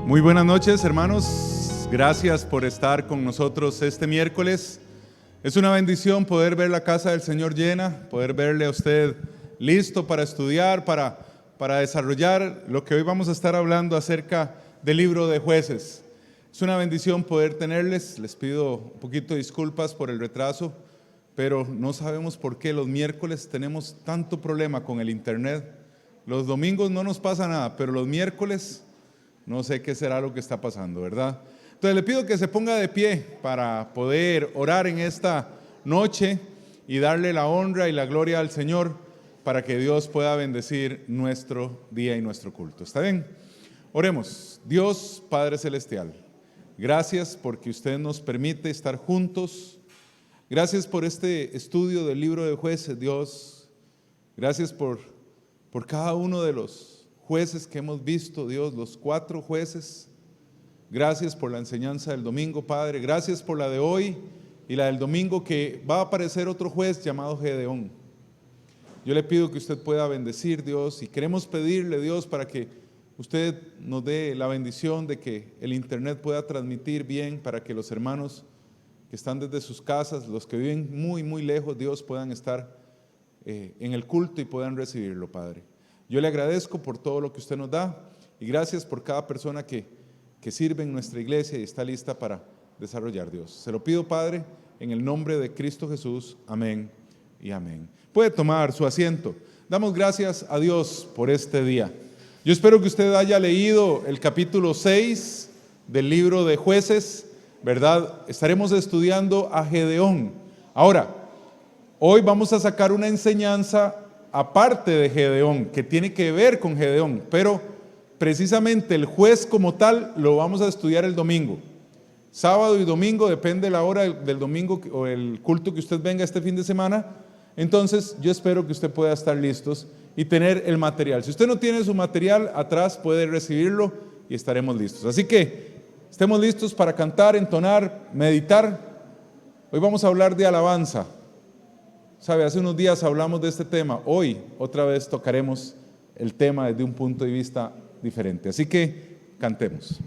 Muy buenas noches, hermanos. Gracias por estar con nosotros este miércoles. Es una bendición poder ver la casa del Señor llena, poder verle a usted listo para estudiar, para desarrollar lo que hoy vamos a estar hablando acerca del libro de Jueces. Es una bendición poder tenerles. Les pido un poquito de disculpas por el retraso, pero no sabemos por qué los miércoles tenemos tanto problema con el internet. Los domingos no nos pasa nada, pero los miércoles no sé qué será lo que está pasando, ¿verdad? Entonces le pido que se ponga de pie para poder orar en esta noche y darle la honra y la gloria al Señor para que Dios pueda bendecir nuestro día y nuestro culto. ¿Está bien? Oremos. Dios Padre Celestial, gracias porque usted nos permite estar juntos. Gracias por este estudio del libro de Jueces, Dios. Gracias por cada uno de los jueces que hemos visto, Dios, los 4 jueces. Gracias por la enseñanza del domingo, Padre. Gracias por la de hoy y la del domingo, que va a aparecer otro juez llamado Gedeón. Yo le pido que usted pueda bendecir, Dios, y queremos pedirle, Dios, para que usted nos dé la bendición de que el internet pueda transmitir bien, para que los hermanos que están desde sus casas, los que viven muy, muy lejos, Dios, puedan estar en el culto y puedan recibirlo, Padre. Yo le agradezco por todo lo que usted nos da y gracias por cada persona que sirve en nuestra iglesia y está lista para desarrollar, Dios. Se lo pido, Padre, en el nombre de Cristo Jesús. Amén y amén. Puede tomar su asiento. Damos gracias a Dios por este día. Yo espero que usted haya leído el capítulo 6 del libro de Jueces, ¿verdad? Estaremos estudiando a Gedeón. Ahora, hoy vamos a sacar una enseñanza aparte de Gedeón, que tiene que ver con Gedeón, pero precisamente el juez como tal lo vamos a estudiar el domingo. Sábado y domingo, depende de la hora del domingo o el culto que usted venga este fin de semana. Entonces yo espero que usted pueda estar listos y tener el material. Si usted no tiene su material, atrás puede recibirlo y estaremos listos. Así que estemos listos para cantar, entonar, meditar. Hoy vamos a hablar de alabanza. Sabe, hace unos días hablamos de este tema. Hoy otra vez tocaremos el tema desde un punto de vista diferente. Así que cantemos.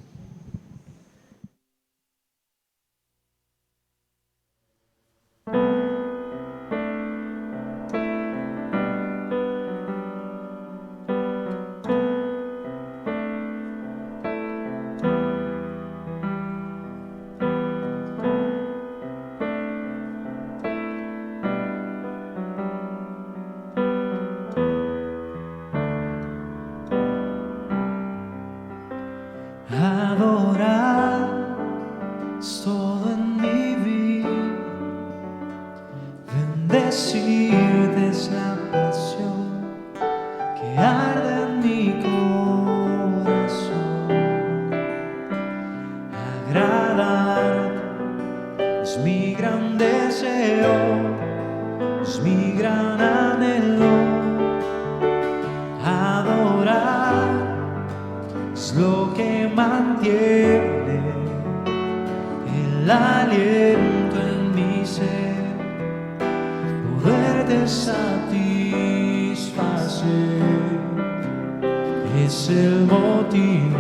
Es el motivo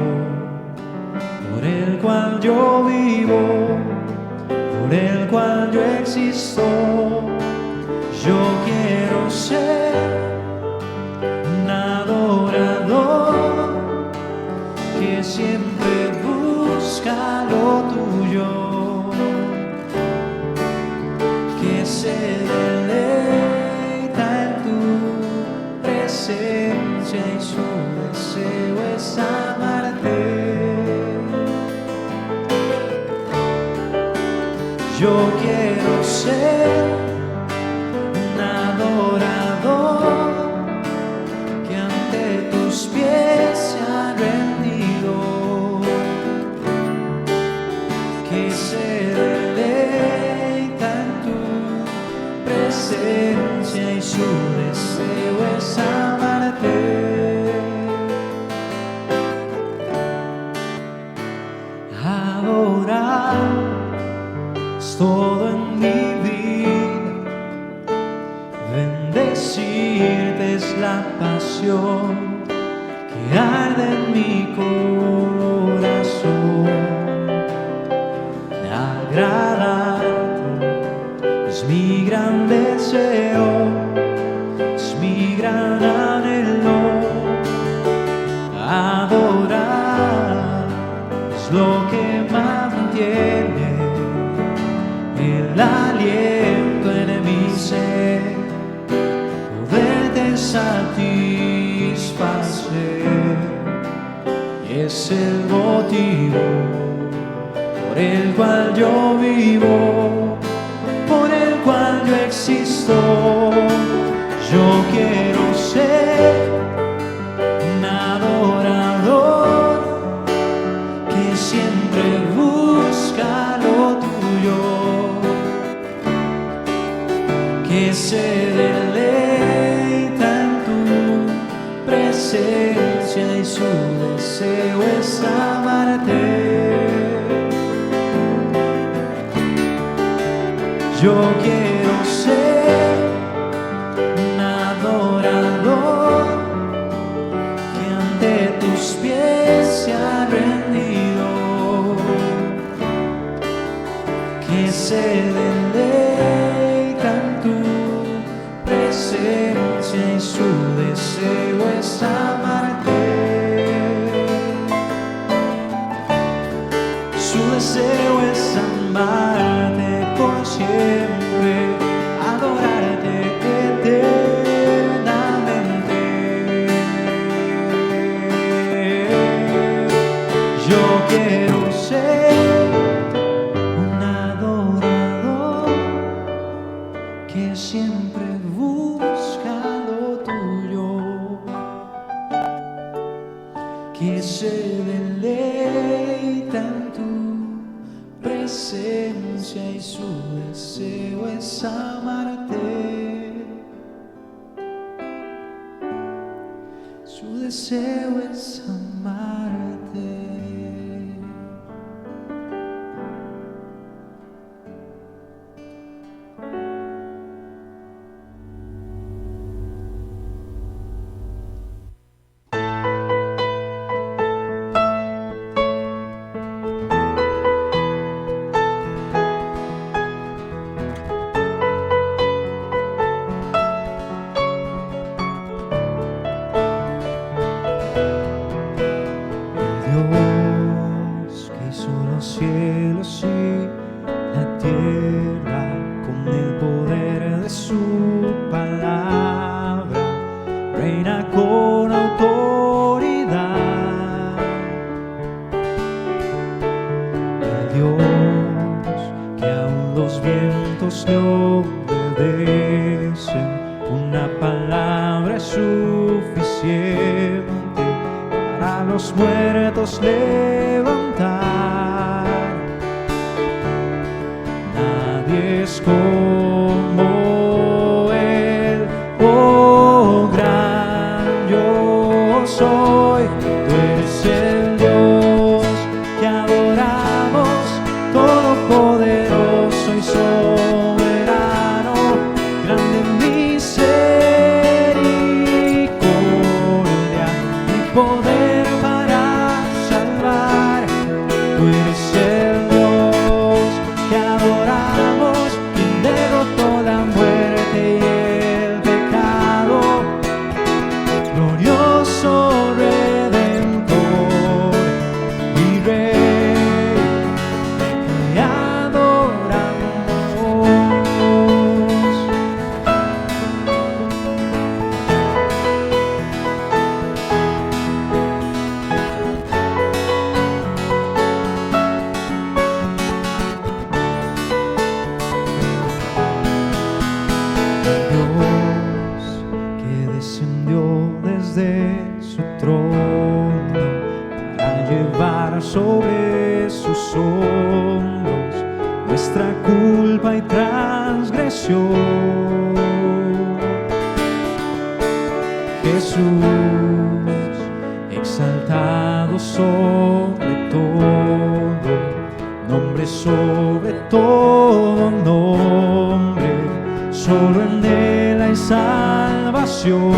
por el cual yo vivo, por el cual yo existo. Yo quiero ser un adorador que siempre busca lo tuyo, que se deleita en tu presencia y su deseo es amarte. Yo quiero ser un adorador que ante tus pies se ha rendido, que se deleita en tu presencia y su deseo es amarte. Adorar es todo en mi vida, bendecirte es la pasión que arde en mi corazón. agradarte, es mi gran deseo, es mi gran anhelo. Adorar es lo que mantiene el aliento en mi ser, poderte satisfacer, y es el motivo por el cual yo vivo, por el cual yo existo. Yo quiero ser un adorador que siempre busca lo tuyo, que se deleita en tu presencia y su deseo es amarte. Yo quiero ser un adorador que ante tus pies se ha rendido, que se deleita en tu presencia y su deseo es amarte. Su deseo es amarte por siempre, adorarte eternamente. Yo quiero ser un adorador que siempre busca lo tuyo, que se deleita en tu presencia y su deseo es amarte. Su deseo es amarte. Dios que hizo los cielos y la tierra con el poder de su palabra, reina con autoridad. El Dios que aún los vientos le obedecen, una palabra es suficiente para los muertos levantar. Nadie es como Él, oh gran yo soy. Tú eres el Dios que adoramos, todopoderoso y soberano, grande en misericordia y poder para salvar. Tú eres el Dios que adoramos, quien derrotó la muerte y el pecado, glorioso Redentor y Rey, te adoramos. Dios que descendió desde su trono para llevar sobre sus hombros nuestra culpa y transgresión. Jesús, exaltado sobre todo, nombre sobre todo nombre, solo en Él hay salvación.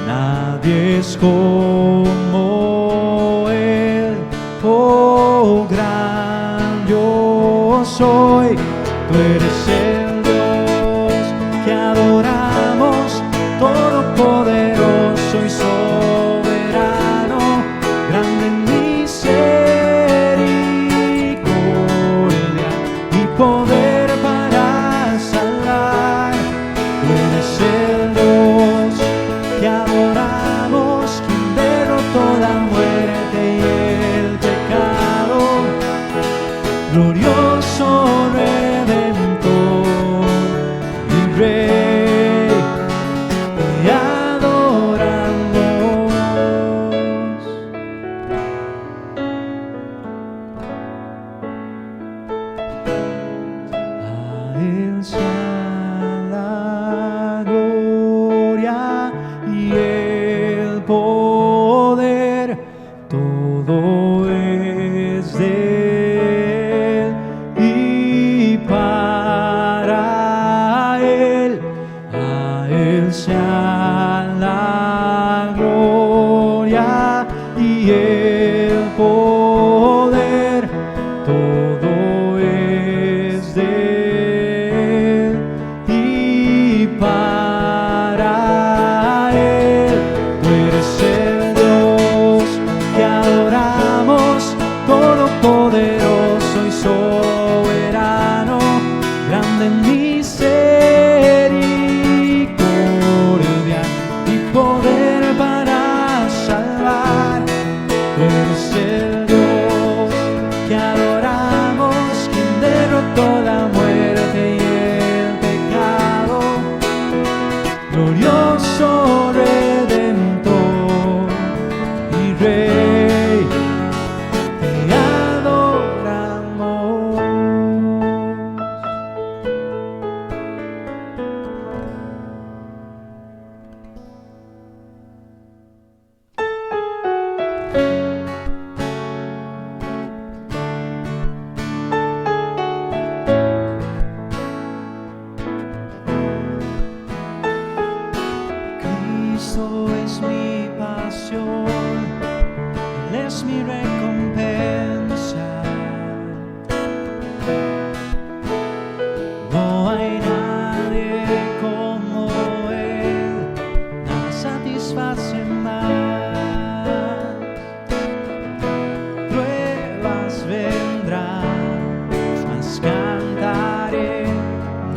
Nadie es como Él, oh sea la gloria y el poder, todo es de Él y para Él. Tú eres el Dios que adoramos, todopoderoso y soberano, grande en misericordia y poder para salvar. Tú eres el Dios que adoramos, quien derrotó la muerte y el pecado, glorioso Redentor y Rey, te adoramos. Cristo es mi pasión, Él es mi recompensa. No hay nadie como Él, nada satisface más. Pruebas vendrán, mas cantaré,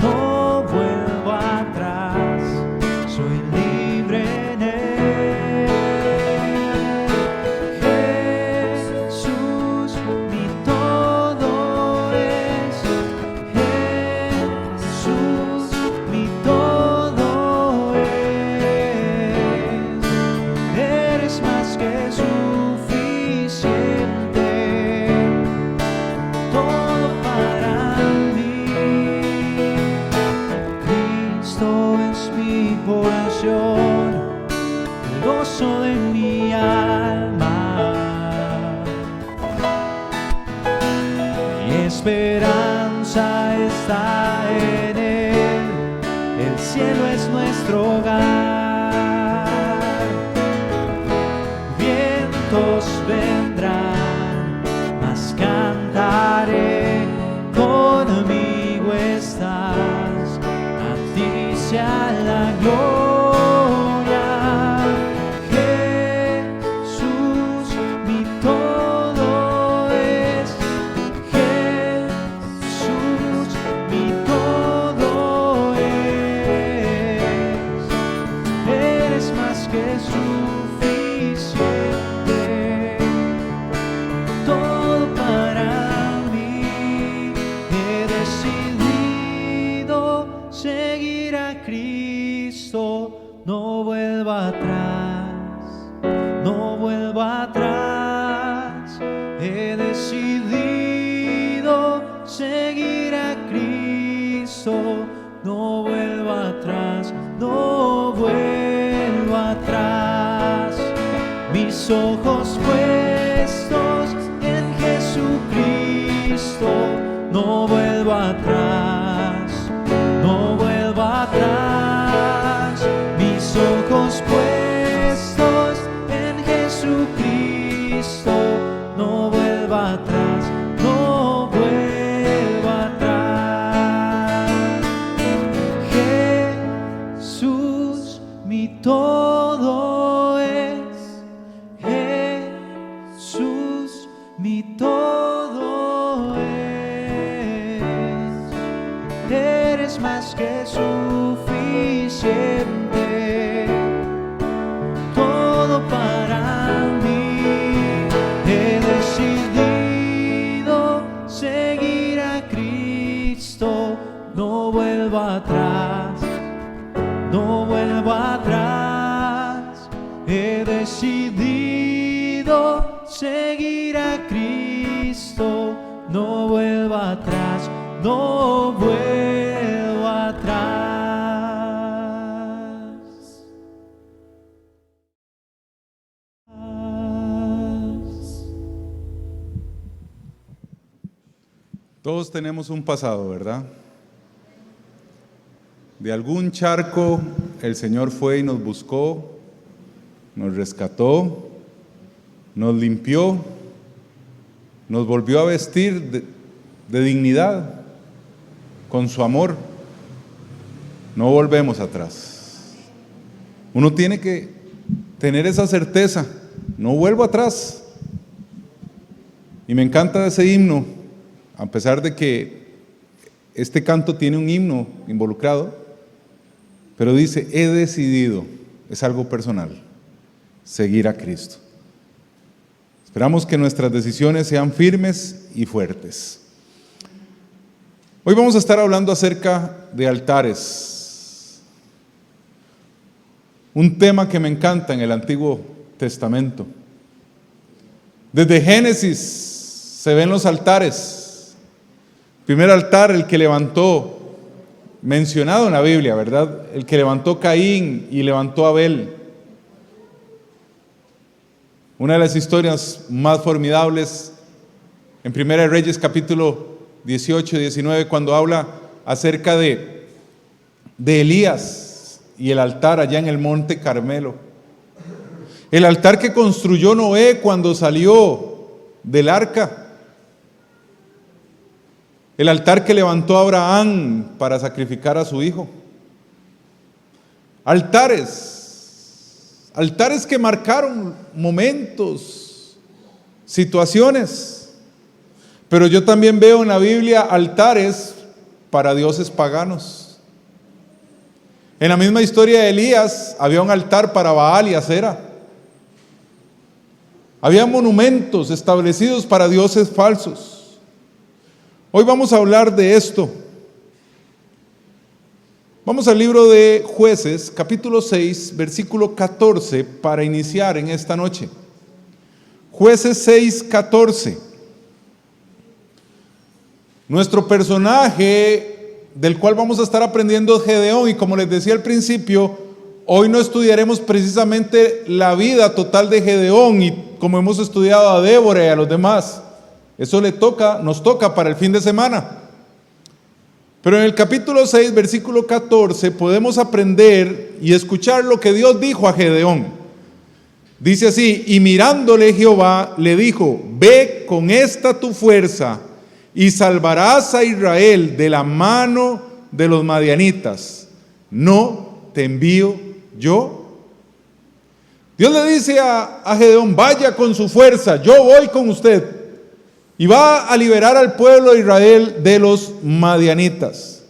no vuelvo atrás, soy libre en Él. Jesús, mi todo es. Jesús, mi todo es. Eres más que suficiente, todo para mí. Cristo es mi porción, el gozo de mi alma. Mi esperanza está en Él, el cielo es nuestro hogar. Vientos vendrán, mas cantaré, conmigo estás, a ti sea la gloria. Jesús, mi todo es. Jesús, mi todo es. Eres más que suficiente, todo para mí. He decidido seguir a Cristo, no vuelvo atrás, no vuelvo atrás. He decidido seguir a Cristo, no vuelvo atrás, no vuelvo atrás. Mis ojos puestos en Jesucristo, no vuelvo atrás, no vuelvo atrás. Mis ojos puestos en Jesucristo, no vuelvo atrás, no vuelvo atrás. Jesús, mi todo es. Jesús, mi todo es. Eres más que suficiente, todo para mí. He decidido seguir a Cristo, no vuelvo atrás, no vuelvo atrás. He decidido seguir a Cristo, no vuelvo atrás, no vuelvo atrás. Todos tenemos un pasado, ¿verdad? De algún charco el Señor fue y nos buscó, nos rescató, nos limpió, nos volvió a vestir de dignidad con su amor. No volvemos atrás. Uno tiene que tener esa certeza, no vuelvo atrás. Y me encanta ese himno, a pesar de que este canto tiene un himno involucrado, pero dice, he decidido, es algo personal, seguir a Cristo. Esperamos que nuestras decisiones sean firmes y fuertes. Hoy vamos a estar hablando acerca de altares, un tema que me encanta en el Antiguo Testamento. Desde Génesis se ven los altares. El primer altar, el que levantó, mencionado en la Biblia, ¿verdad? El que levantó Caín y levantó Abel. Una de las historias más formidables en Primera de Reyes capítulo 18 y 19, cuando habla acerca de Elías y el altar allá en el monte Carmelo. El altar que construyó Noé cuando salió del arca. El altar que levantó Abraham para sacrificar a su hijo. Altares que marcaron momentos, situaciones. Pero yo también veo en la Biblia altares para dioses paganos. En la misma historia de Elías había un altar para Baal y Acera. Había monumentos establecidos para dioses falsos. Hoy vamos a hablar de esto. Vamos al libro de Jueces, capítulo 6, versículo 14, para iniciar en esta noche. Jueces 6, 14. Nuestro personaje del cual vamos a estar aprendiendo es Gedeón, y como les decía al principio, hoy no estudiaremos precisamente la vida total de Gedeón, y como hemos estudiado a Débora y a los demás, eso nos toca para el fin de semana. Pero en el capítulo 6, versículo 14, podemos aprender y escuchar lo que Dios dijo a Gedeón. Dice así: y mirándole Jehová le dijo, ve con esta tu fuerza y salvarás a Israel de la mano de los madianitas. ¿No te envío yo? Dios le dice a Gedeón, vaya con su fuerza, yo voy con usted. Y va a liberar al pueblo de Israel de los madianitas.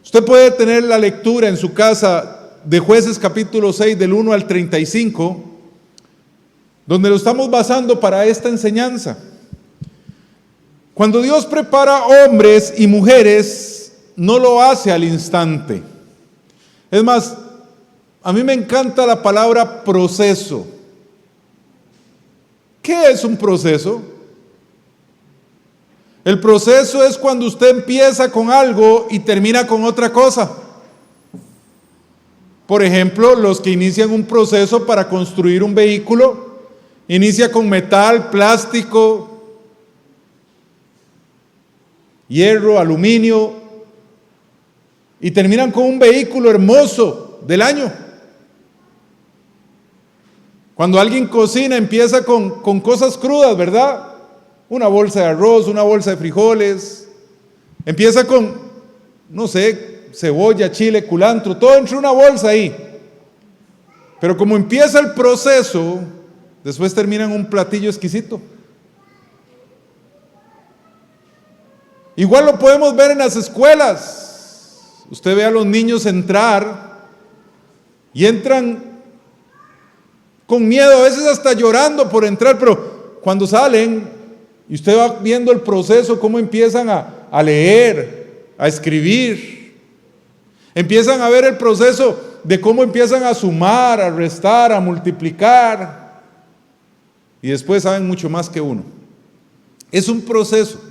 Usted puede tener la lectura en su casa de Jueces capítulo 6 del 1 al 35, donde lo estamos basando para esta enseñanza. Cuando Dios prepara hombres y mujeres, no lo hace al instante. Es más, a mí me encanta la palabra proceso. ¿Qué es un proceso? El proceso es cuando usted empieza con algo y termina con otra cosa. Por ejemplo, los que inician un proceso para construir un vehículo, inicia con metal, plástico, hierro, aluminio, y terminan con un vehículo hermoso del año. Cuando alguien cocina, empieza con cosas crudas, ¿verdad? Una bolsa de arroz, una bolsa de frijoles. Empieza con, no sé, cebolla, chile, culantro, todo entre una bolsa ahí. Pero como empieza el proceso, después termina en un platillo exquisito. Igual lo podemos ver en las escuelas. Usted ve a los niños entrar y entran con miedo, a veces hasta llorando por entrar, pero cuando salen y usted va viendo el proceso, cómo empiezan a leer, a escribir, empiezan a ver el proceso de cómo empiezan a sumar, a restar, a multiplicar, y después saben mucho más que uno. Es un proceso.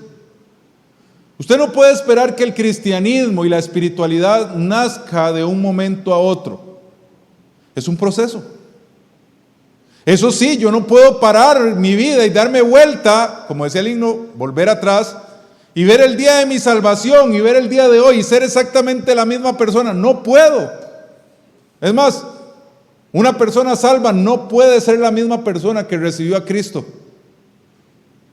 Usted no puede esperar que el cristianismo y la espiritualidad nazca de un momento a otro. Es un proceso. Eso sí, yo no puedo parar mi vida y darme vuelta, como decía el himno, volver atrás y ver el día de mi salvación y ver el día de hoy y ser exactamente la misma persona. No puedo. Es más, una persona salva no puede ser la misma persona que recibió a Cristo.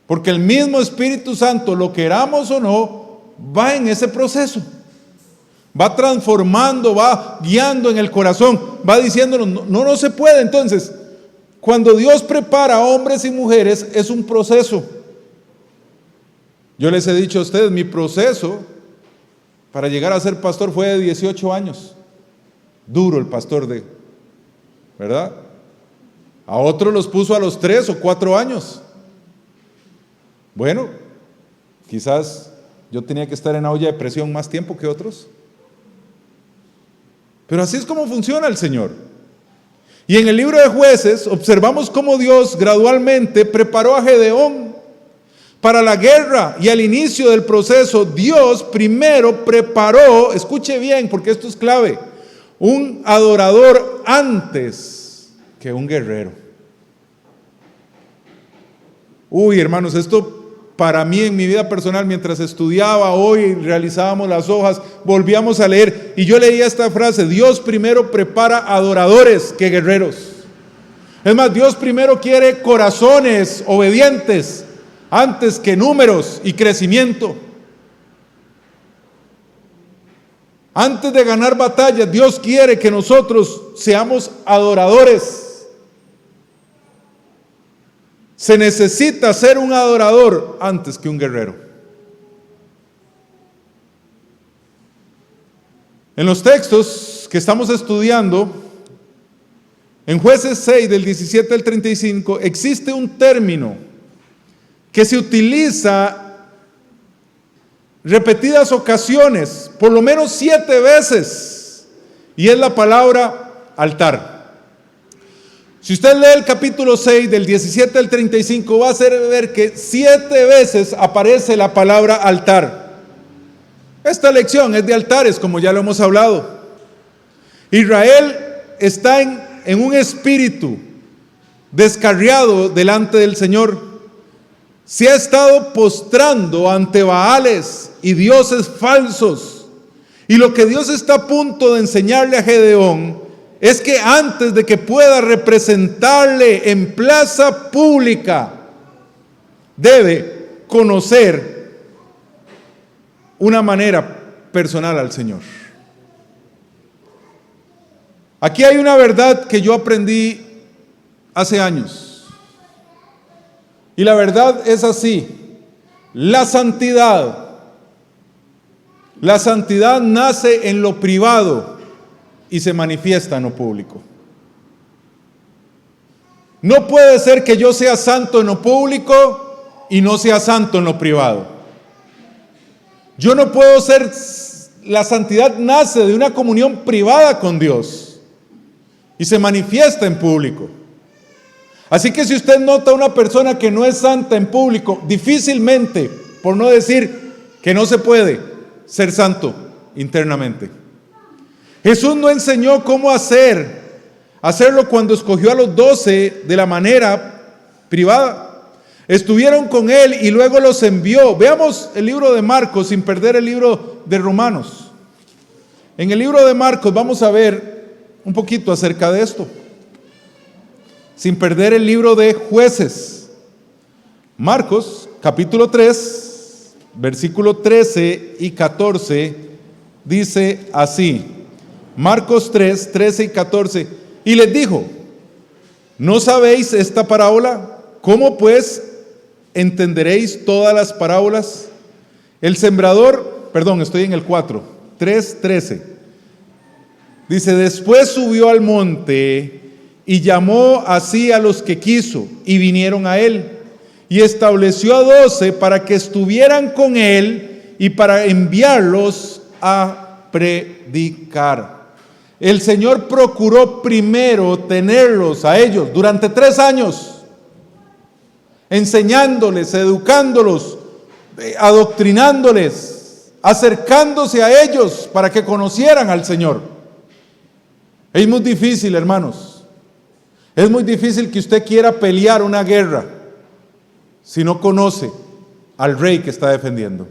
Porque el mismo Espíritu Santo, lo queramos o no, va en ese proceso. Va transformando, va guiando en el corazón, va diciéndonos, no se puede. Entonces, cuando Dios prepara a hombres y mujeres, es un proceso. Yo les he dicho a ustedes, mi proceso para llegar a ser pastor fue de 18 años. Duro el pastor ¿verdad? A otros los puso a los 3 o 4 años. Bueno, quizás yo tenía que estar en la olla de presión más tiempo que otros. Pero así es como funciona el Señor. Y en el libro de Jueces observamos cómo Dios gradualmente preparó a Gedeón para la guerra, y al inicio del proceso Dios primero preparó, escuche bien porque esto es clave, un adorador antes que un guerrero. Uy, hermanos, esto para mí en mi vida personal, mientras estudiaba hoy, realizábamos las hojas, volvíamos a leer y yo leía esta frase: Dios primero prepara adoradores que guerreros. Es más, Dios primero quiere corazones obedientes antes que números y crecimiento. Antes de ganar batallas, Dios quiere que nosotros seamos adoradores. Se necesita ser un adorador antes que un guerrero. En los textos que estamos estudiando, en Jueces 6, del 17 al 35, existe un término que se utiliza repetidas ocasiones, por lo menos 7 veces, y es la palabra altar. Si usted lee el capítulo 6 del 17 al 35, va a ver que 7 veces aparece la palabra altar. Esta lección es de altares, como ya lo hemos hablado. Israel está en un espíritu descarriado delante del Señor. Se ha estado postrando ante Baales y dioses falsos. Y lo que Dios está a punto de enseñarle a Gedeón es que antes de que pueda representarle en plaza pública, debe conocer una manera personal al Señor. Aquí hay una verdad que yo aprendí hace años. Y la verdad es así: la santidad nace en lo privado y se manifiesta en lo público. No puede ser que yo sea santo en lo público y no sea santo en lo privado. Yo no puedo ser, la santidad nace de una comunión privada con Dios y se manifiesta en público. Así que si usted nota una persona que no es santa en público, difícilmente, por no decir que no se puede ser santo internamente. Jesús no enseñó cómo hacerlo cuando escogió a los 12 de la manera privada. Estuvieron con él y luego los envió. Veamos el libro de Marcos sin perder el libro de Romanos. En el libro de Marcos vamos a ver un poquito acerca de esto, sin perder el libro de Jueces. Marcos capítulo 3, versículo 13 y 14 dice así. Marcos 3, 13 y 14. Y les dijo: ¿no sabéis esta parábola? ¿Cómo pues entenderéis todas las parábolas? El sembrador, estoy en el 4, 3, 13. Dice: después subió al monte y llamó así a los que quiso, y vinieron a él, y estableció a 12 para que estuvieran con él y para enviarlos a predicar. El Señor procuró primero tenerlos a ellos durante 3 años, enseñándoles, educándolos, adoctrinándoles, acercándose a ellos para que conocieran al Señor. Es muy difícil, hermanos. Es muy difícil que usted quiera pelear una guerra si no conoce al rey que está defendiendo.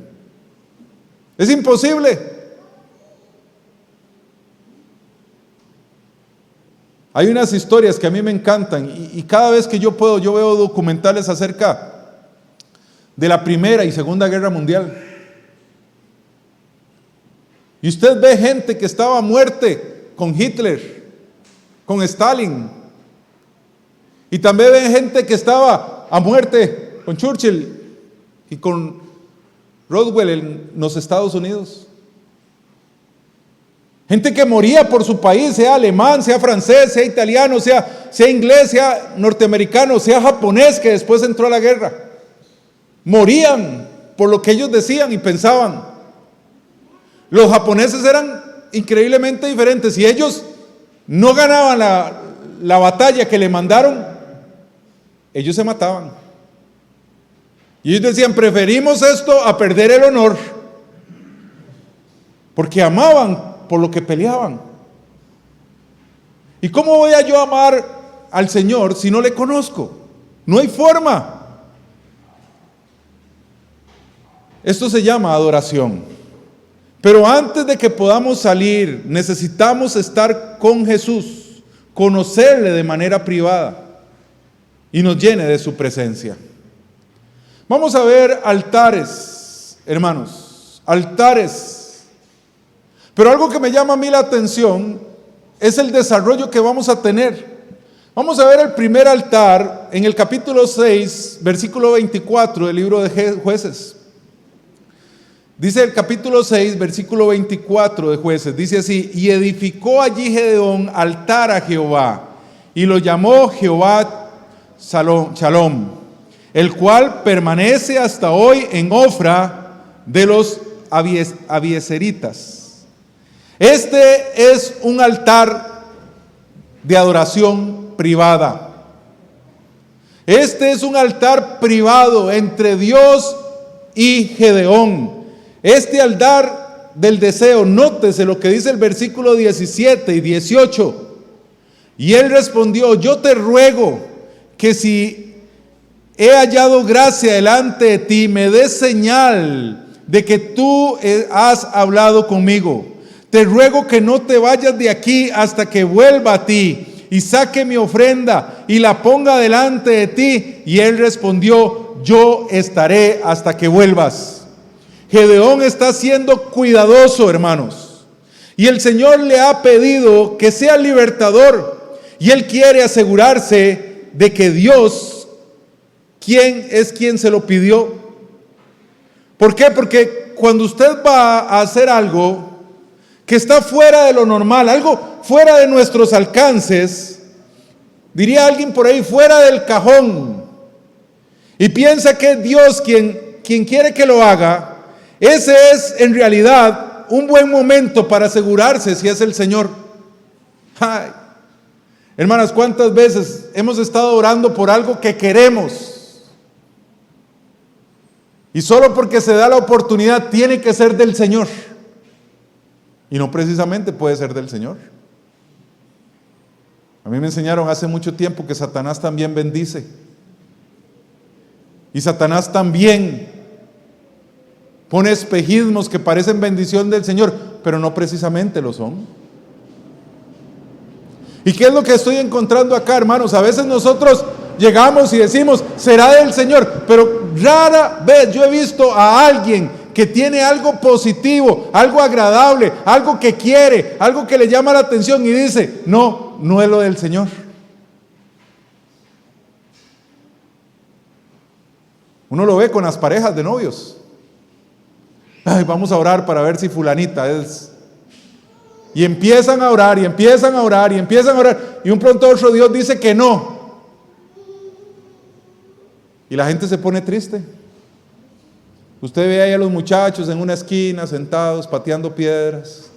Es imposible. Hay unas historias que a mí me encantan y cada vez que yo puedo, yo veo documentales acerca de la Primera y Segunda Guerra Mundial. Y usted ve gente que estaba a muerte con Hitler, con Stalin. Y también ve gente que estaba a muerte con Churchill y con Roosevelt en los Estados Unidos. Gente que moría por su país, sea alemán, sea francés, sea italiano, sea inglés, sea norteamericano, sea japonés, que después entró a la guerra. Morían por lo que ellos decían y pensaban. Los japoneses eran increíblemente diferentes. Si ellos no ganaban la batalla que le mandaron, ellos se mataban. Y ellos decían, preferimos esto a perder el honor, porque amaban por lo que peleaban. ¿Y cómo voy a yo amar al Señor si no le conozco? No hay forma. Esto se llama adoración. Pero antes de que podamos salir, necesitamos estar con Jesús, conocerle de manera privada y nos llene de su presencia. Vamos a ver altares, hermanos, altares. Pero algo que me llama a mí la atención es el desarrollo que vamos a tener. Vamos a ver el primer altar en el capítulo 6, versículo 24 del libro de Jueces. Dice el capítulo 6, versículo 24 de Jueces, dice así: y edificó allí Gedeón altar a Jehová, y lo llamó Jehová Shalom, el cual permanece hasta hoy en Ofra de los abiezeritas. Este es un altar de adoración privada. Este es un altar privado entre Dios y Gedeón. Este altar del deseo, nótese lo que dice el versículo 17 y 18. Y él respondió: yo te ruego que si he hallado gracia delante de ti, me des señal de que tú has hablado conmigo. Te ruego que no te vayas de aquí hasta que vuelva a ti y saque mi ofrenda y la ponga delante de ti. Y él respondió: yo estaré hasta que vuelvas. Gedeón está siendo cuidadoso, hermanos, y el Señor le ha pedido que sea libertador, y él quiere asegurarse de que Dios, quien se lo pidió. ¿Por qué? Porque cuando usted va a hacer algo que está fuera de lo normal, algo fuera de nuestros alcances, diría alguien por ahí, fuera del cajón, y piensa que es Dios quien quiere que lo haga, ese es en realidad un buen momento para asegurarse si es el Señor. Ay, hermanas, ¿cuántas veces hemos estado orando por algo que queremos? Y solo porque se da la oportunidad tiene que ser del Señor. Y no precisamente puede ser del Señor. A mí me enseñaron hace mucho tiempo que Satanás también bendice. Y Satanás también pone espejismos que parecen bendición del Señor, pero no precisamente lo son. ¿Y qué es lo que estoy encontrando acá, hermanos? A veces nosotros llegamos y decimos, será del Señor, pero rara vez yo he visto a alguien que tiene algo positivo, algo agradable, algo que quiere, algo que le llama la atención y dice, no es lo del Señor. Uno lo ve con las parejas de novios. Ay, vamos a orar para ver si fulanita es. Y empiezan a orar, y empiezan a orar, y empiezan a orar, y un pronto otro Dios dice que no. Y la gente se pone triste. Usted ve ahí a los muchachos en una esquina, sentados, pateando piedras.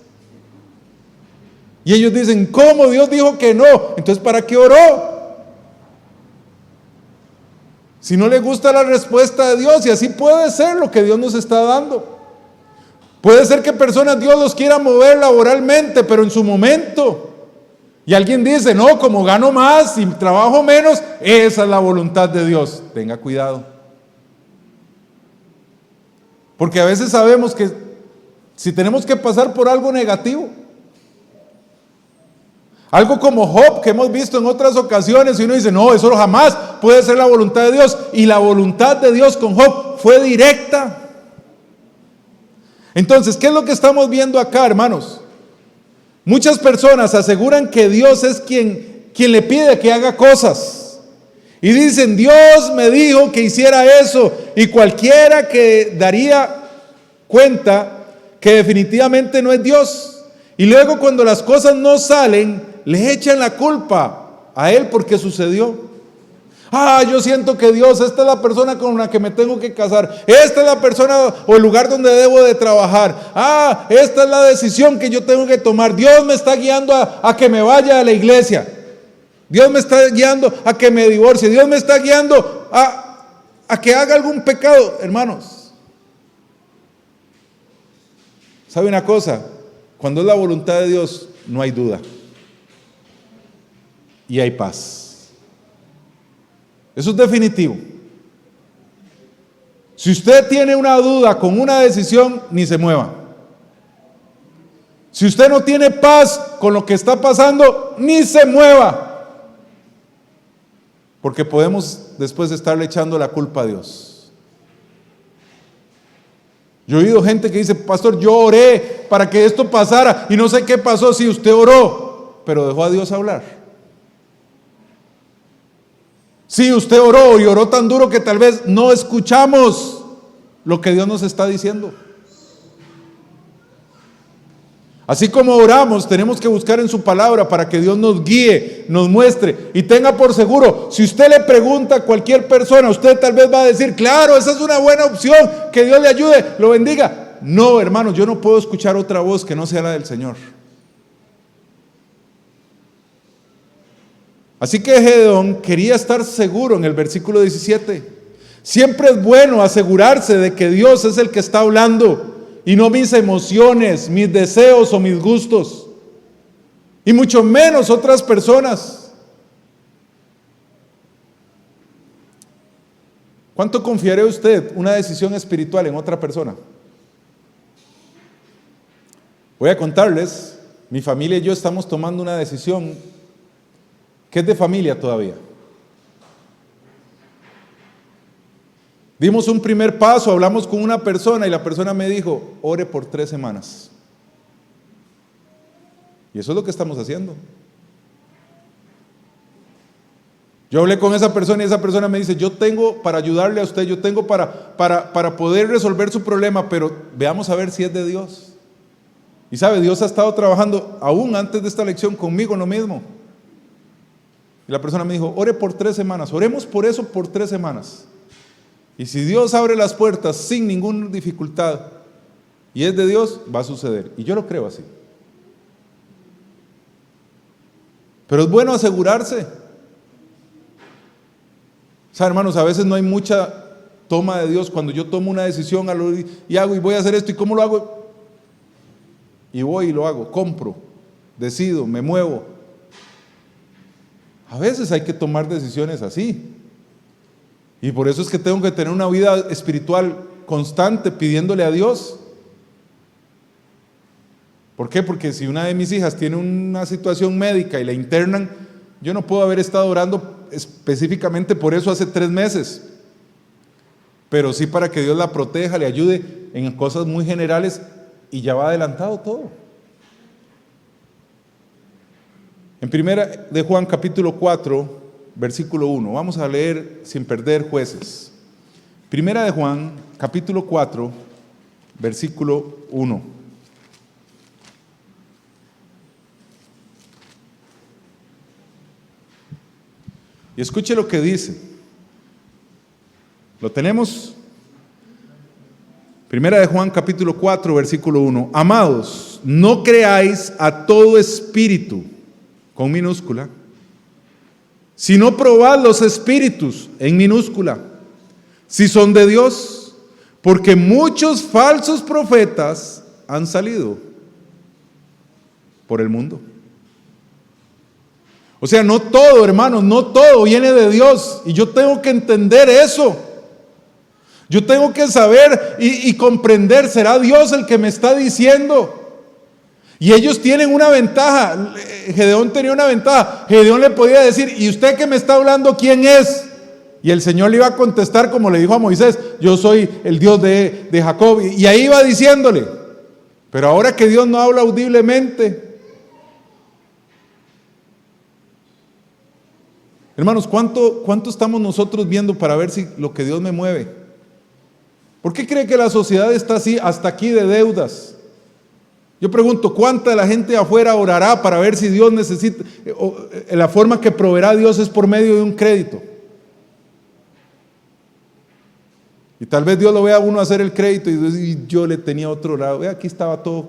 Y ellos dicen, ¿cómo Dios dijo que no? Entonces, ¿para qué oró? Si no le gusta la respuesta de Dios, y así puede ser lo que Dios nos está dando. Puede ser que personas Dios los quiera mover laboralmente, pero en su momento. Y alguien dice, no, como gano más y trabajo menos, esa es la voluntad de Dios. Tenga cuidado. Porque a veces sabemos que si tenemos que pasar por algo negativo, Algo como Job, que hemos visto en otras ocasiones, y uno dice, no, eso jamás puede ser la voluntad de Dios. Y la voluntad de Dios con Job fue directa. Entonces, ¿qué es lo que estamos viendo acá, hermanos? Muchas personas aseguran que Dios es quien le pide que haga cosas. Y dicen, Dios me dijo que hiciera eso. Y cualquiera que daría cuenta que definitivamente no es Dios. Y luego cuando las cosas no salen, le echan la culpa a Él porque sucedió. Yo siento que Dios, esta es la persona con la que me tengo que casar, esta es la persona o el lugar donde debo de trabajar, esta es la decisión que yo tengo que tomar. Dios me está guiando a que me vaya a la iglesia, Dios me está guiando a que me divorcie, Dios me está guiando a que haga algún pecado. Hermanos, ¿sabe una cosa? Cuando es la voluntad de Dios no hay duda y hay paz. Eso es definitivo. Si usted tiene una duda con una decisión, ni se mueva. Si usted no tiene paz con lo que está pasando, ni se mueva. Porque podemos después estarle echando la culpa a Dios. Yo he oído gente que dice, pastor, yo oré para que esto pasara y no sé qué pasó. Sí, usted oró, pero dejó a Dios hablar. Sí, usted oró y oró tan duro que tal vez no escuchamos lo que Dios nos está diciendo. Así como oramos, tenemos que buscar en su palabra para que Dios nos guíe, nos muestre. Y tenga por seguro, si usted le pregunta a cualquier persona, usted tal vez va a decir, claro, esa es una buena opción, que Dios le ayude, lo bendiga. No, hermanos, yo no puedo escuchar otra voz que no sea la del Señor. Así que Gedeón quería estar seguro en el versículo 17. Siempre es bueno asegurarse de que Dios es el que está hablando y no mis emociones, mis deseos o mis gustos, y mucho menos otras personas. ¿Cuánto confiará usted una decisión espiritual en otra persona? Voy a contarles, mi familia y yo estamos tomando una decisión que es de familia todavía. Dimos un primer paso, hablamos con una persona y la persona me dijo, ore por 3 semanas. Y eso es lo que estamos haciendo. Yo hablé con esa persona y esa persona me dice, yo tengo para ayudarle a usted, yo tengo para poder resolver su problema, pero veamos a ver si es de Dios. Y sabe, Dios ha estado trabajando aún antes de esta lección conmigo en lo mismo. Y la persona me dijo, ore por 3 semanas, oremos por eso por 3 semanas. Y si Dios abre las puertas sin ninguna dificultad y es de Dios, va a suceder. Y yo lo creo así. Pero es bueno asegurarse. O sea, hermanos, a veces no hay mucha toma de Dios. Cuando yo tomo una decisión y hago y voy a hacer esto, ¿y cómo lo hago? Y voy y lo hago, compro, decido, me muevo. A veces hay que tomar decisiones así. Y por eso es que tengo que tener una vida espiritual constante pidiéndole a Dios. ¿Por qué? Porque si una de mis hijas tiene una situación médica y la internan, yo no puedo haber estado orando específicamente por eso hace 3 meses. Pero sí para que Dios la proteja, le ayude en cosas muy generales y ya va adelantado todo. En primera de Juan capítulo 4, versículo 1, vamos a leer sin perder Jueces. Primera de Juan capítulo 4, versículo 1. Y escuche lo que dice. ¿Lo tenemos? Primera de Juan capítulo 4, versículo 1. Amados, no creáis a todo espíritu, con minúscula, sino probad los espíritus, en minúscula, si son de Dios, porque muchos falsos profetas han salido por el mundo. O sea, no todo, hermanos, no todo viene de Dios, y yo tengo que entender eso. Yo tengo que saber y comprender, ¿será Dios el que me está diciendo? Y ellos tienen una ventaja. Gedeón tenía una ventaja. Gedeón le podía decir: ¿y usted que me está hablando, quién es? Y el Señor le iba a contestar como le dijo a Moisés: yo soy el Dios de Jacob. Y ahí iba diciéndole. Pero ahora que Dios no habla audiblemente, hermanos, ¿cuánto estamos nosotros viendo para ver si lo que Dios me mueve? ¿Por qué cree que la sociedad está así, hasta aquí de deudas? Yo pregunto, ¿cuánta de la gente de afuera orará para ver si Dios necesita, la forma que proveerá Dios es por medio de un crédito? Y tal vez Dios lo vea a uno hacer el crédito y yo le tenía otro lado, ve, aquí estaba todo.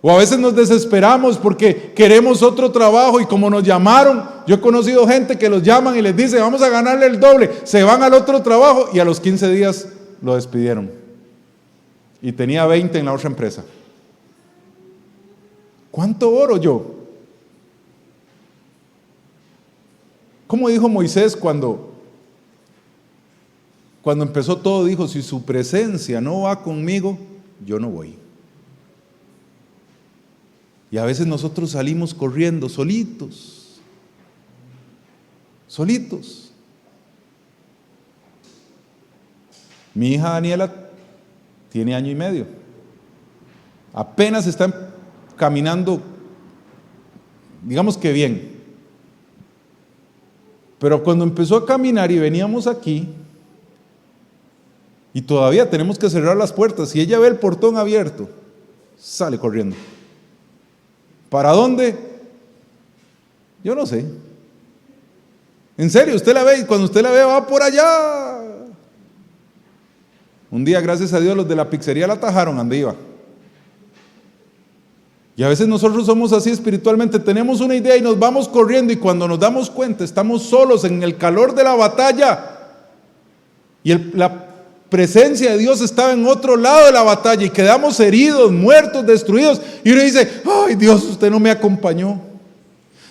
O a veces nos desesperamos porque queremos otro trabajo y como nos llamaron, yo he conocido gente que los llaman y les dice: vamos a ganarle el doble, se van al otro trabajo y a los 15 días lo despidieron. Y tenía 20 en la otra empresa. ¿Cuánto oro yo? ¿Cómo dijo Moisés cuando empezó todo? Dijo: si su presencia no va conmigo, yo no voy. Y a veces nosotros salimos corriendo solitos. Mi hija Daniela tiene 1 año y medio. Apenas está caminando, digamos que bien. Pero cuando empezó a caminar y veníamos aquí, y todavía tenemos que cerrar las puertas, y ella ve el portón abierto, sale corriendo. ¿Para dónde? Yo no sé. En serio, usted la ve y cuando usted la ve va por allá. Un día, gracias a Dios, los de la pizzería la atajaron, ¿ande iba? Y a veces nosotros somos así espiritualmente, tenemos una idea y nos vamos corriendo, y cuando nos damos cuenta estamos solos en el calor de la batalla y la presencia de Dios estaba en otro lado de la batalla y quedamos heridos, muertos, destruidos, y uno dice: ay Dios, usted no me acompañó.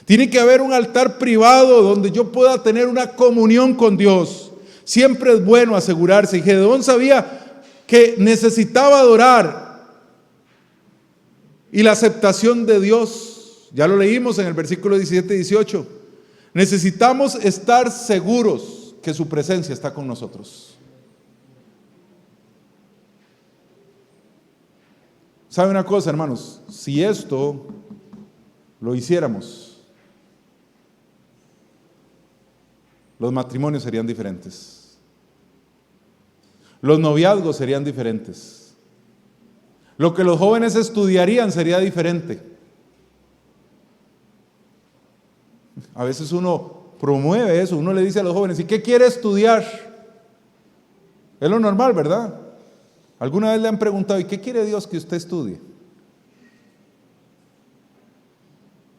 Tiene que haber un altar privado donde yo pueda tener una comunión con Dios. Siempre es bueno asegurarse, y Gedeón sabía que necesitaba adorar y la aceptación de Dios. Ya lo leímos en el versículo 17 y 18. Necesitamos estar seguros que su presencia está con nosotros. ¿Sabe una cosa, hermanos? Si esto lo hiciéramos, los matrimonios serían diferentes. Los noviazgos serían diferentes. Lo que los jóvenes estudiarían sería diferente. A veces uno promueve eso, uno le dice a los jóvenes: ¿y qué quiere estudiar? Es lo normal, ¿verdad? ¿Alguna vez le han preguntado: ¿y qué quiere Dios que usted estudie?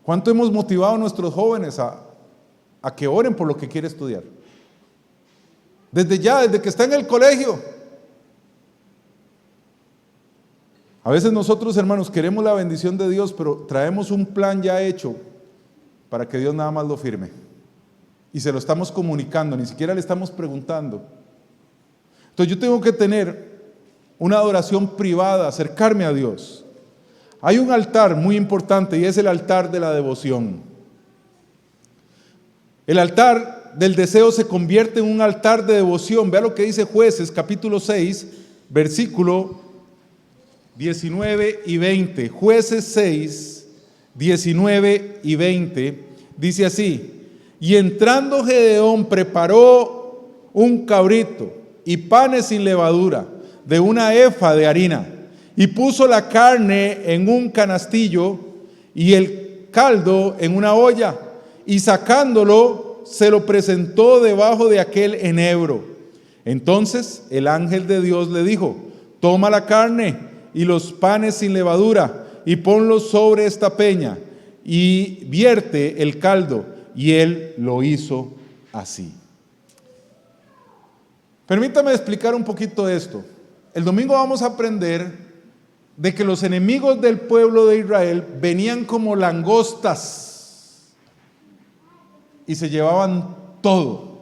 ¿Cuánto hemos motivado a nuestros jóvenes a que oren por lo que quiere estudiar? Desde que está en el colegio. A veces nosotros, hermanos, queremos la bendición de Dios, pero traemos un plan ya hecho para que Dios nada más lo firme. Y se lo estamos comunicando, ni siquiera le estamos preguntando. Entonces yo tengo que tener una adoración privada, acercarme a Dios. Hay un altar muy importante y es el altar de la devoción. El altar del deseo se convierte en un altar de devoción. Vea lo que dice Jueces capítulo 6, versículo 19 y 20. Jueces 6, 19 y 20 dice así: y entrando Gedeón preparó un cabrito y panes sin levadura de 1 efa de harina, y puso la carne en un canastillo y el caldo en una olla, y sacándolo se lo presentó debajo de aquel enebro. Entonces el ángel de Dios le dijo: toma la carne y los panes sin levadura y ponlos sobre esta peña y vierte el caldo. Y él lo hizo así. Permítame explicar un poquito esto. El domingo vamos a aprender de que los enemigos del pueblo de Israel venían como langostas y se llevaban todo.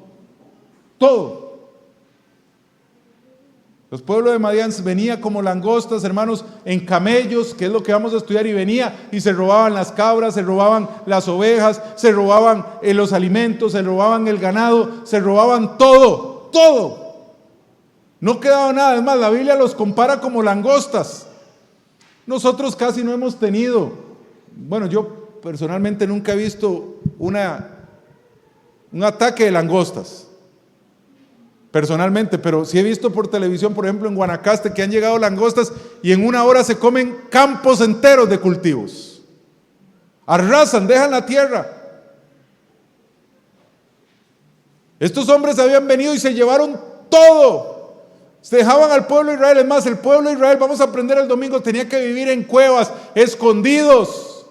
Los pueblos de Madián venía como langostas, hermanos, en camellos, que es lo que vamos a estudiar, y venía y se robaban las cabras, se robaban las ovejas, se robaban los alimentos, se robaban el ganado, se robaban todo, todo. No quedaba nada, es más, la Biblia los compara como langostas. Nosotros casi no hemos tenido, bueno, yo personalmente nunca he visto un ataque de langostas. Personalmente, pero sí he visto por televisión, por ejemplo en Guanacaste, que han llegado langostas y en una hora se comen campos enteros de cultivos. Arrasan, dejan la tierra. Estos hombres habían venido y se llevaron todo. Se dejaban al pueblo de Israel. Es más, el pueblo de Israel, vamos a aprender el domingo, tenía que vivir en cuevas, escondidos.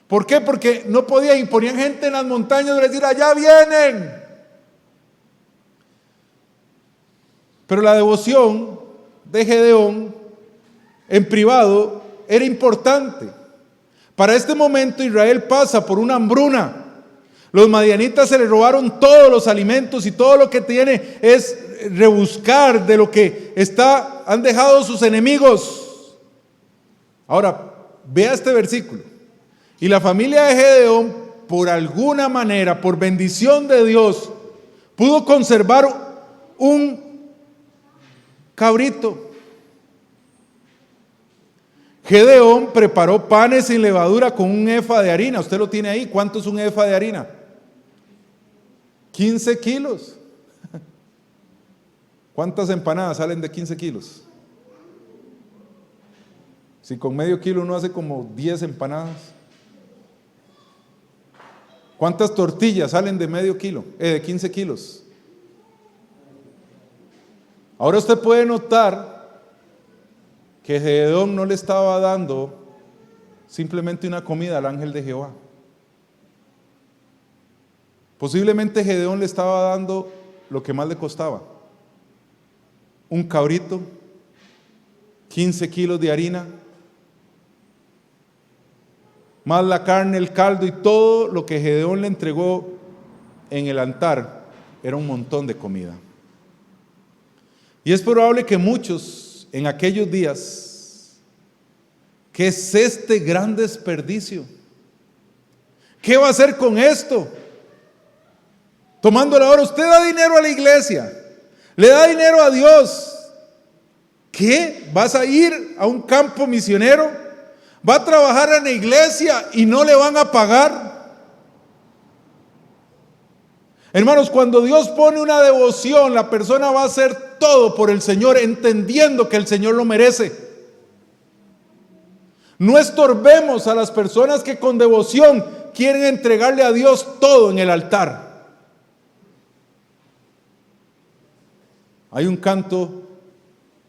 ¿Por qué? Porque no podían, y ponían gente en las montañas para decir, allá vienen. Pero la devoción de Gedeón en privado era importante. Para este momento Israel pasa por una hambruna. Los madianitas se le robaron todos los alimentos y todo lo que tiene es rebuscar de lo que han dejado sus enemigos. Ahora, vea este versículo. Y la familia de Gedeón, por alguna manera, por bendición de Dios, pudo conservar un cabrito. Gedeón preparó panes sin levadura con un efa de harina. Usted lo tiene ahí. ¿Cuánto es un efa de harina? 15 kilos. ¿Cuántas empanadas salen de 15 kilos? Si con medio kilo uno hace como 10 empanadas. ¿Cuántas tortillas salen de medio kilo? De 15 kilos. Ahora usted puede notar que Gedeón no le estaba dando simplemente una comida al ángel de Jehová. Posiblemente Gedeón le estaba dando lo que más le costaba: un cabrito, 15 kilos de harina, más la carne, el caldo y todo lo que Gedeón le entregó en el altar. Era un montón de comida. Y es probable que muchos en aquellos días, ¿qué es este gran desperdicio? ¿Qué va a hacer con esto? Tomando la hora, usted da dinero a la iglesia, le da dinero a Dios. ¿Qué? ¿Vas a ir a un campo misionero? ¿Va a trabajar en la iglesia y no le van a pagar? Hermanos, cuando Dios pone una devoción, la persona va a hacer todo por el Señor, entendiendo que el Señor lo merece. No estorbemos a las personas que con devoción quieren entregarle a Dios todo en el altar. Hay un canto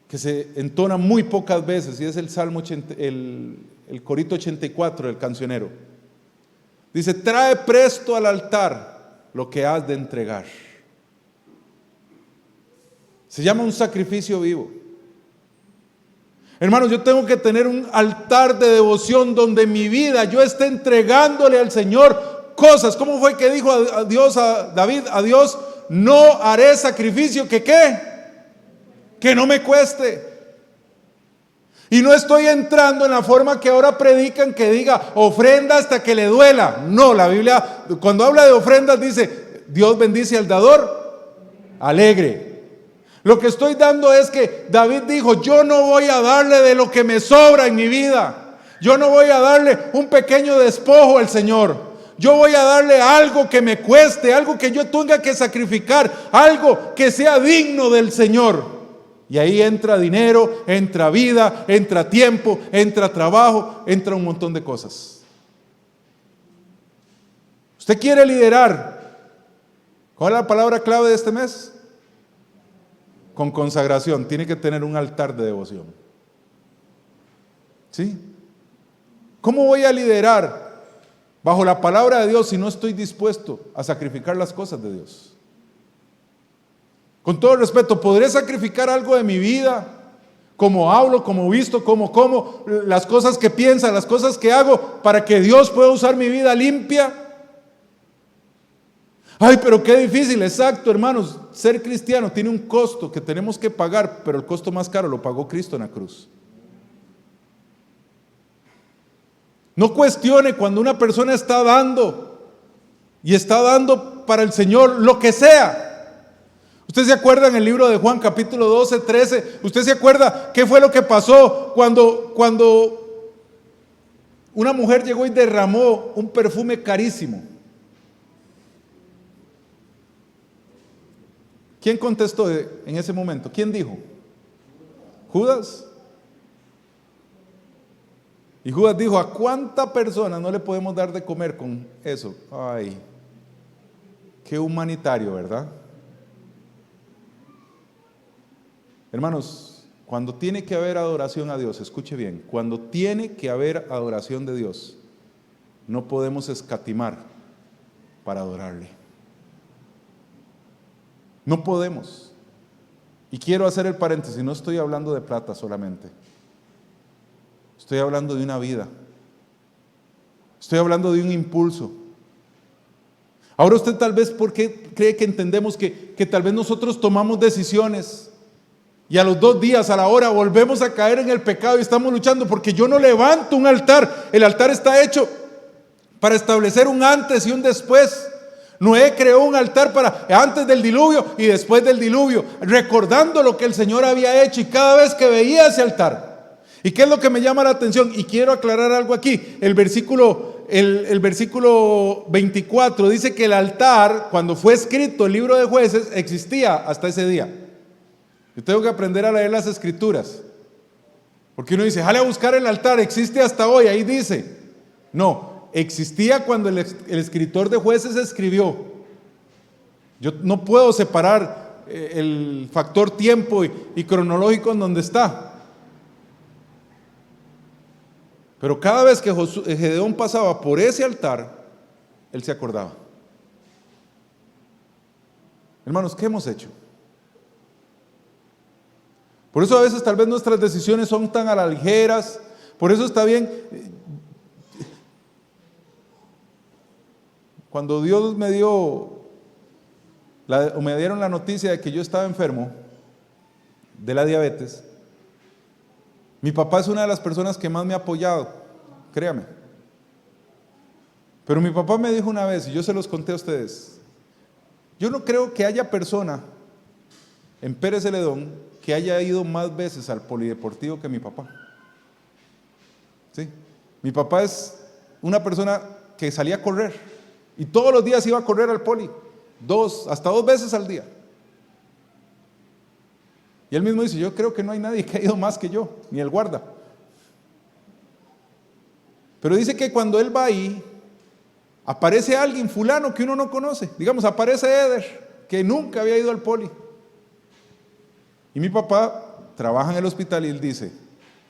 que se entona muy pocas veces y es el Salmo 80, el corito 84 del cancionero. Dice: trae presto al altar lo que has de entregar. Se llama un sacrificio vivo. Hermanos, yo tengo que tener un altar de devoción donde mi vida yo esté entregándole al Señor cosas. ¿Cómo fue que dijo a Dios, a David, a Dios? No haré sacrificio que ¿qué? Que no me cueste. Y no estoy entrando en la forma que ahora predican, que diga ofrenda hasta que le duela. No, la Biblia cuando habla de ofrendas dice: Dios bendice al dador alegre. Lo que estoy dando es que David dijo: yo no voy a darle de lo que me sobra en mi vida. Yo no voy a darle un pequeño despojo al Señor. Yo voy a darle algo que me cueste, algo que yo tenga que sacrificar, algo que sea digno del Señor. Y ahí entra dinero, entra vida, entra tiempo, entra trabajo, entra un montón de cosas. ¿Usted quiere liderar? ¿Cuál es la palabra clave de este mes? Con consagración. Tiene que tener un altar de devoción. ¿Sí? ¿Cómo voy a liderar bajo la palabra de Dios si no estoy dispuesto a sacrificar las cosas de Dios? Con todo respeto, ¿podré sacrificar algo de mi vida? Como hablo, como visto, como como, las cosas que pienso, las cosas que hago, para que Dios pueda usar mi vida limpia. Ay, pero qué difícil. Exacto, hermanos. Ser cristiano tiene un costo que tenemos que pagar, pero el costo más caro lo pagó Cristo en la cruz. No cuestione cuando una persona está dando y está dando para el Señor lo que sea. ¿Usted se acuerda en el libro de Juan capítulo 12, 13? ¿Usted se acuerda qué fue lo que pasó cuando una mujer llegó y derramó un perfume carísimo? ¿Quién contestó en ese momento? ¿Quién dijo? Judas. Y Judas dijo, ¿a cuánta persona no le podemos dar de comer con eso? Ay, qué humanitario, ¿verdad? Hermanos, cuando tiene que haber adoración a Dios, escuche bien, cuando tiene que haber adoración de Dios, no podemos escatimar para adorarle. No podemos. Y quiero hacer el paréntesis, no estoy hablando de plata solamente. Estoy hablando de una vida. Estoy hablando de un impulso. Ahora usted tal vez, ¿por qué cree que entendemos que tal vez nosotros tomamos decisiones y a los 2 días, a la hora, volvemos a caer en el pecado y estamos luchando? Porque yo no levanto un altar. El altar está hecho para establecer un antes y un después. Noé creó un altar para antes del diluvio y después del diluvio, recordando lo que el Señor había hecho, y cada vez que veía ese altar. ¿Y qué es lo que me llama la atención? Y quiero aclarar algo aquí. El versículo 24 dice que el altar, cuando fue escrito el libro de Jueces, existía hasta ese día. Yo tengo que aprender a leer las escrituras, porque uno dice, jale a buscar el altar, existe hasta hoy, ahí dice. No, existía cuando el escritor de Jueces escribió. Yo no puedo separar el factor tiempo y cronológico en donde está. Pero cada vez que Gedeón pasaba por ese altar, él se acordaba. Hermanos, ¿qué hemos hecho? Por eso a veces tal vez nuestras decisiones son tan a las ligeras. Por eso está bien. Cuando Dios me dieron la noticia de que yo estaba enfermo de la diabetes, mi papá es una de las personas que más me ha apoyado, créame. Pero mi papá me dijo una vez, y yo se los conté a ustedes, yo no creo que haya persona en Pérez Celedón que haya ido más veces al polideportivo que mi papá. ¿Sí? Mi papá es una persona que salía a correr y todos los días iba a correr al poli, hasta 2 veces al día. Y él mismo dice, yo creo que no hay nadie que ha ido más que yo, ni el guarda. Pero dice que cuando él va ahí, aparece alguien, fulano, que uno no conoce. Digamos, aparece Eder, que nunca había ido al poli. Y mi papá trabaja en el hospital y él dice,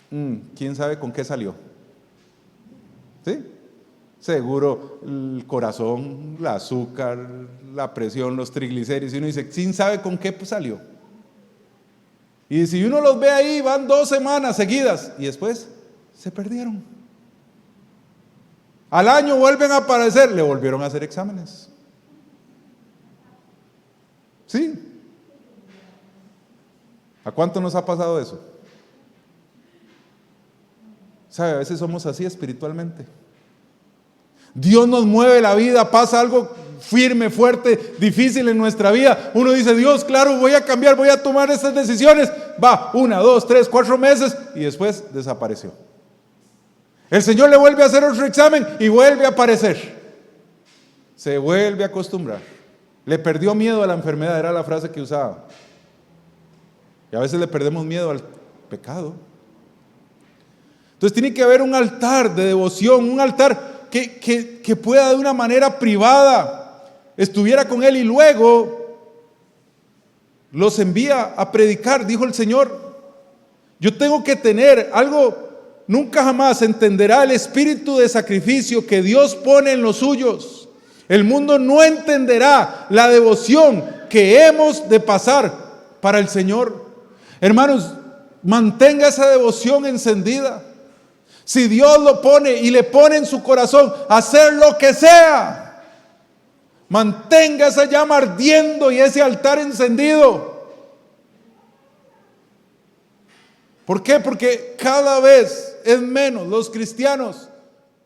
¿quién sabe con qué salió? ¿Sí? Seguro el corazón, el azúcar, la presión, los triglicéridos. Y uno dice, ¿quién sabe con qué salió? Y si uno los ve ahí, van 2 semanas seguidas y después se perdieron. Al año vuelven a aparecer, le volvieron a hacer exámenes. ¿Sí? ¿A cuánto nos ha pasado eso? ¿Sabe? A veces somos así espiritualmente. Dios nos mueve la vida, pasa algo firme, fuerte, difícil en nuestra vida. Uno dice, Dios, claro, voy a cambiar, voy a tomar estas decisiones. Va, 1, 2, 3, 4 meses y después desapareció. El Señor le vuelve a hacer otro examen y vuelve a aparecer. Se vuelve a acostumbrar. Le perdió miedo a la enfermedad, era la frase que usaba. Y a veces le perdemos miedo al pecado. Entonces tiene que haber un altar de devoción, un altar que pueda de una manera privada, estuviera con él y luego los envía a predicar. Dijo el Señor, yo tengo que tener algo, nunca jamás entenderá el espíritu de sacrificio que Dios pone en los suyos. El mundo no entenderá la devoción que hemos de pasar para el Señor. Hermanos, mantenga esa devoción encendida. Si Dios lo pone y le pone en su corazón hacer lo que sea, Mantenga esa llama ardiendo y ese altar encendido. ¿Por qué? Porque cada vez es menos los cristianos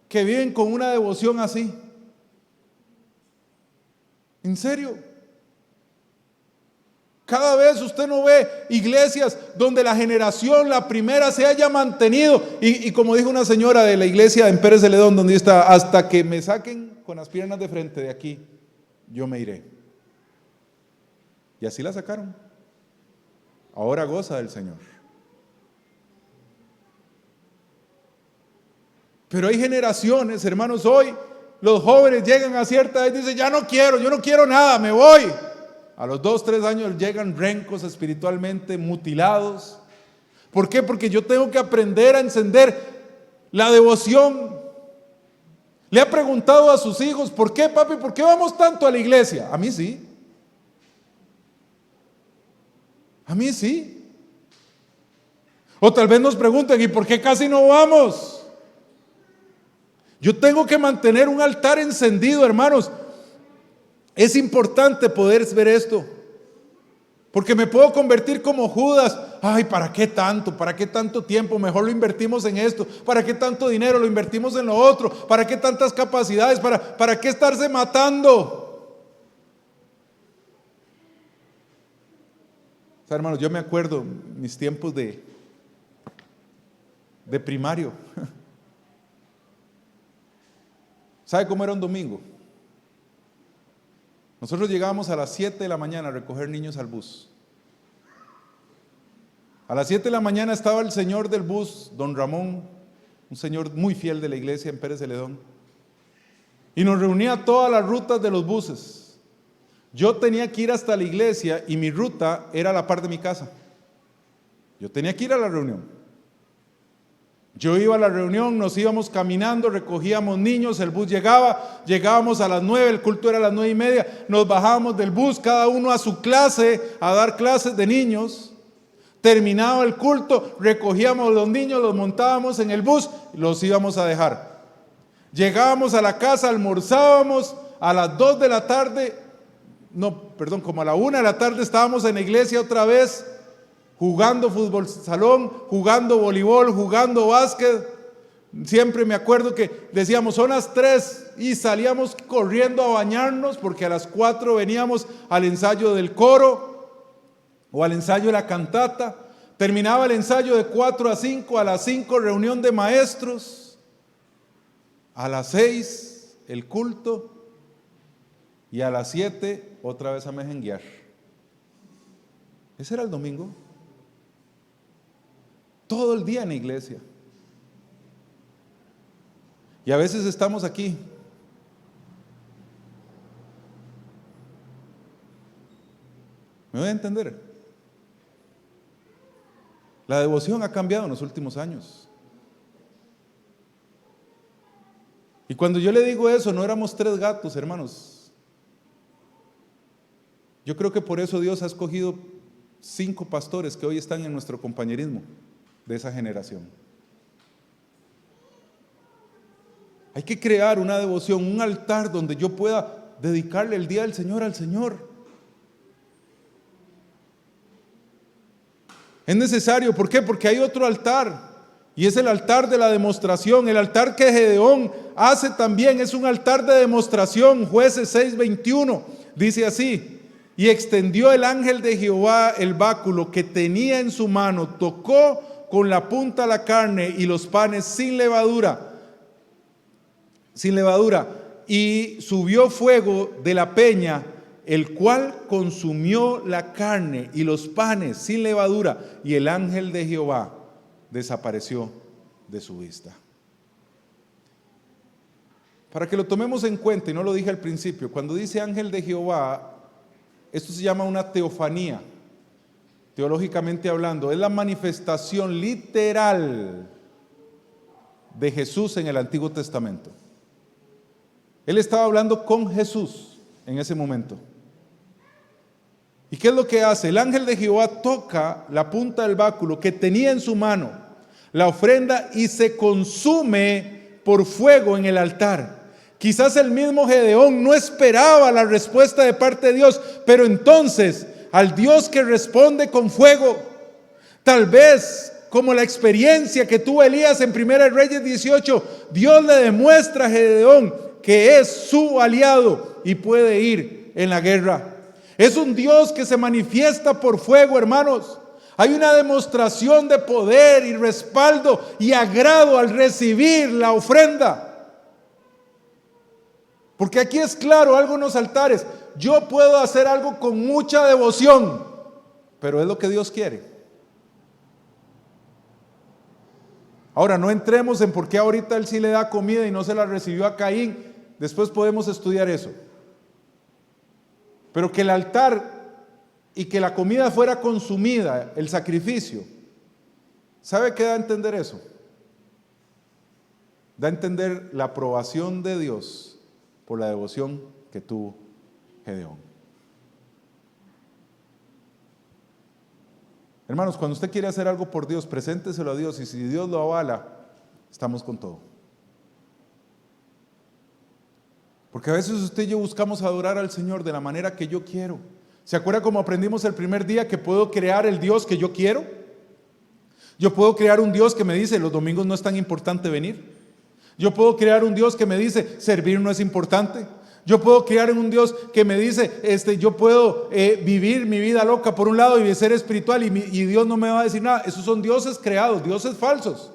que viven con una devoción así. En serio. Cada vez usted no ve iglesias donde la generación, la primera, se haya mantenido. Y como dijo una señora de la iglesia en Pérez Celedón, donde está, hasta que me saquen con las piernas de frente de aquí, yo me iré. Y así la sacaron. Ahora goza del Señor. Pero hay generaciones, hermanos, hoy los jóvenes llegan a cierta edad y dicen, ya no quiero, yo no quiero nada, me voy. A los 2, 3 años llegan rencos espiritualmente, mutilados. ¿Por qué? Porque yo tengo que aprender a encender la devoción. ¿Le ha preguntado a sus hijos, por qué, papi, por qué vamos tanto a la iglesia? A mí sí. A mí sí. O tal vez nos pregunten, ¿y por qué casi no vamos? Yo tengo que mantener un altar encendido, hermanos. Es importante poder ver esto, porque me puedo convertir como Judas. Ay, ¿para qué tanto? ¿Para qué tanto tiempo? Mejor lo invertimos en esto. ¿Para qué tanto dinero? Lo invertimos en lo otro. ¿Para qué tantas capacidades? ¿Para qué estarse matando? O sea, hermanos, yo me acuerdo mis tiempos de primario. ¿Sabe cómo era un domingo? Nosotros llegábamos a las 7 de la mañana a recoger niños al bus. A las 7 de la mañana estaba el señor del bus, don Ramón, un señor muy fiel de la iglesia en Pérez Celedón, y nos reunía todas las rutas de los buses. Yo tenía que ir hasta la iglesia y mi ruta era la par de mi casa. Yo tenía que ir a la reunión. Yo iba a la reunión, nos íbamos caminando, recogíamos niños, el bus llegábamos a las 9, el culto era a las 9:30, nos bajábamos del bus, cada uno a su clase, a dar clases de niños. Terminaba el culto, recogíamos los niños, los montábamos en el bus, los íbamos a dejar. Llegábamos a la casa, almorzábamos, a las 2 de la tarde, como a la 1 de la tarde estábamos en la iglesia otra vez, jugando fútbol salón, jugando voleibol, jugando básquet. Siempre me acuerdo que decíamos son las 3 y salíamos corriendo a bañarnos porque a las 4 veníamos al ensayo del coro o al ensayo de la cantata. Terminaba el ensayo de 4 a 5, a las 5 reunión de maestros, a las 6 el culto y a las 7 otra vez a mejenguear. Ese era el domingo. Todo el día en la iglesia. Y a veces estamos aquí. ¿Me voy a entender? La devoción ha cambiado en los últimos años. Y cuando yo le digo eso, no éramos 3 gatos, hermanos. Yo creo que por eso Dios ha escogido 5 pastores que hoy están en nuestro compañerismo de esa generación. Hay que crear una devoción, un altar donde yo pueda dedicarle el día del Señor al Señor. Es necesario, ¿por qué? Porque hay otro altar, y es el altar de la demostración. El altar que Gedeón hace también es un altar de demostración. Jueces 6:21 dice así: y extendió el ángel de Jehová el báculo que tenía en su mano, tocó con la punta la carne y los panes sin levadura, y subió fuego de la peña, el cual consumió la carne y los panes sin levadura, y el ángel de Jehová desapareció de su vista. Para que lo tomemos en cuenta, y no lo dije al principio, cuando dice ángel de Jehová, esto se llama una teofanía. Teológicamente hablando, es la manifestación literal de Jesús en el Antiguo Testamento. Él estaba hablando con Jesús en ese momento. ¿Y qué es lo que hace? El ángel de Jehová toca la punta del báculo que tenía en su mano, la ofrenda, y se consume por fuego en el altar. Quizás el mismo Gedeón no esperaba la respuesta de parte de Dios, pero entonces al Dios que responde con fuego, tal vez como la experiencia que tuvo Elías en 1 Reyes 18, Dios le demuestra a Gedeón que es su aliado y puede ir en la guerra. Es un Dios que se manifiesta por fuego, hermanos. Hay una demostración de poder y respaldo y agrado al recibir la ofrenda. Porque aquí es claro algo en los altares. Yo puedo hacer algo con mucha devoción, pero es lo que Dios quiere. Ahora, no entremos en por qué ahorita Él sí le da comida y no se la recibió a Caín. Después podemos estudiar eso. Pero que el altar y que la comida fuera consumida, el sacrificio, ¿sabe qué da a entender eso? Da a entender la aprobación de Dios por la devoción que tuvo Gedeón. Hermanos, cuando usted quiere hacer algo por Dios, presénteselo a Dios, y si Dios lo avala, estamos con todo. Porque a veces usted y yo buscamos adorar al Señor de la manera que yo quiero. ¿Se acuerda cómo aprendimos el primer día que puedo crear el Dios que yo quiero? Yo puedo crear un Dios que me dice, los domingos no es tan importante venir. Yo puedo crear un Dios que me dice, servir no es importante. Yo puedo crear un Dios que me dice, yo puedo vivir mi vida loca por un lado y ser espiritual y Dios no me va a decir nada. Esos son dioses creados, dioses falsos,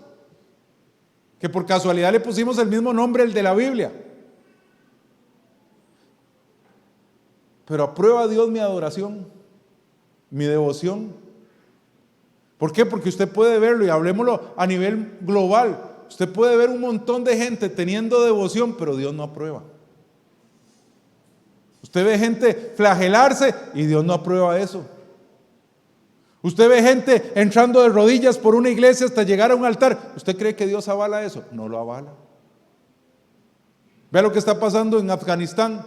que por casualidad le pusimos el mismo nombre, el de la Biblia. Pero aprueba Dios mi adoración, mi devoción. ¿Por qué? Porque usted puede verlo, y hablemoslo a nivel global. Usted puede ver un montón de gente teniendo devoción, pero Dios no aprueba. Usted ve gente flagelarse y Dios no aprueba eso. Usted ve gente entrando de rodillas por una iglesia hasta llegar a un altar. ¿Usted cree que Dios avala eso? No lo avala. Vea lo que está pasando en Afganistán.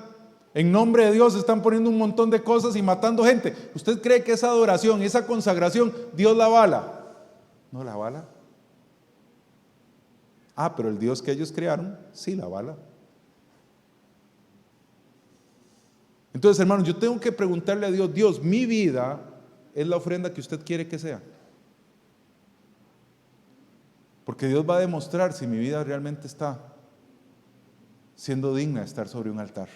En nombre de Dios están poniendo un montón de cosas y matando gente. ¿Usted cree que esa adoración, esa consagración, Dios la avala? No la avala. Ah, pero el Dios que ellos crearon, sí la avala. Entonces, hermanos, yo tengo que preguntarle a Dios, Dios, mi vida es la ofrenda que usted quiere que sea. Porque Dios va a demostrar si mi vida realmente está siendo digna de estar sobre un altar.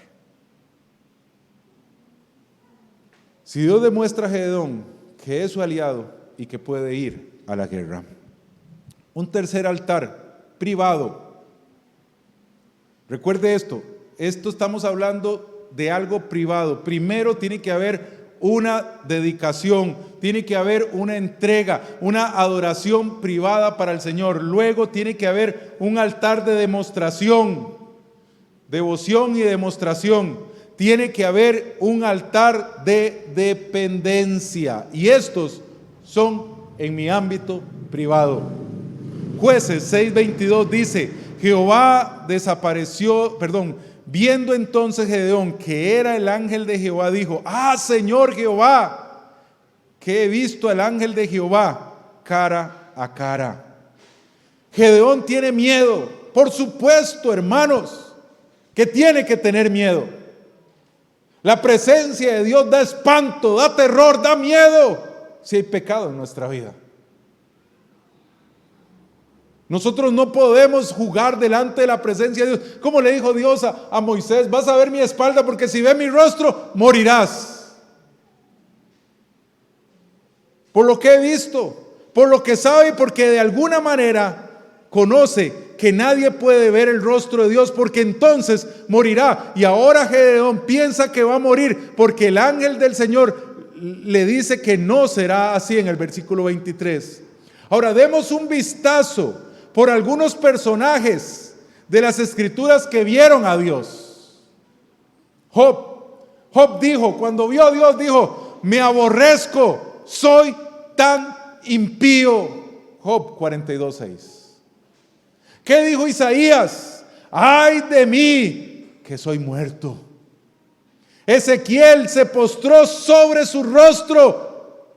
Si Dios demuestra a Gedeón que es su aliado y que puede ir a la guerra. Un tercer altar privado. Recuerde esto estamos hablando de algo privado. Primero tiene que haber una dedicación, tiene que haber una entrega, una adoración privada para el Señor. Luego tiene que haber un altar de demostración, devoción y demostración. Tiene que haber un altar de dependencia, y estos son en mi ámbito privado. Jueces 6:22 dice, viendo entonces Gedeón que era el ángel de Jehová, dijo, Señor Jehová, que he visto al ángel de Jehová cara a cara. Gedeón tiene miedo, por supuesto, hermanos, que tiene que tener miedo. La presencia de Dios da espanto, da terror, da miedo si hay pecado en nuestra vida. Nosotros no podemos jugar delante de la presencia de Dios. Como le dijo Dios a Moisés, vas a ver mi espalda, porque si ves mi rostro, morirás. Por lo que he visto, por lo que sabe, y porque de alguna manera conoce que nadie puede ver el rostro de Dios, porque entonces morirá. Y ahora Gedeón piensa que va a morir, porque el ángel del Señor le dice que no será así en el versículo 23. Ahora demos un vistazo por algunos personajes de las escrituras que vieron a Dios. Job dijo, cuando vio a Dios, dijo, me aborrezco, soy tan impío. Job 42:6. ¿Qué dijo Isaías? Ay de mí, que soy muerto. Ezequiel se postró sobre su rostro.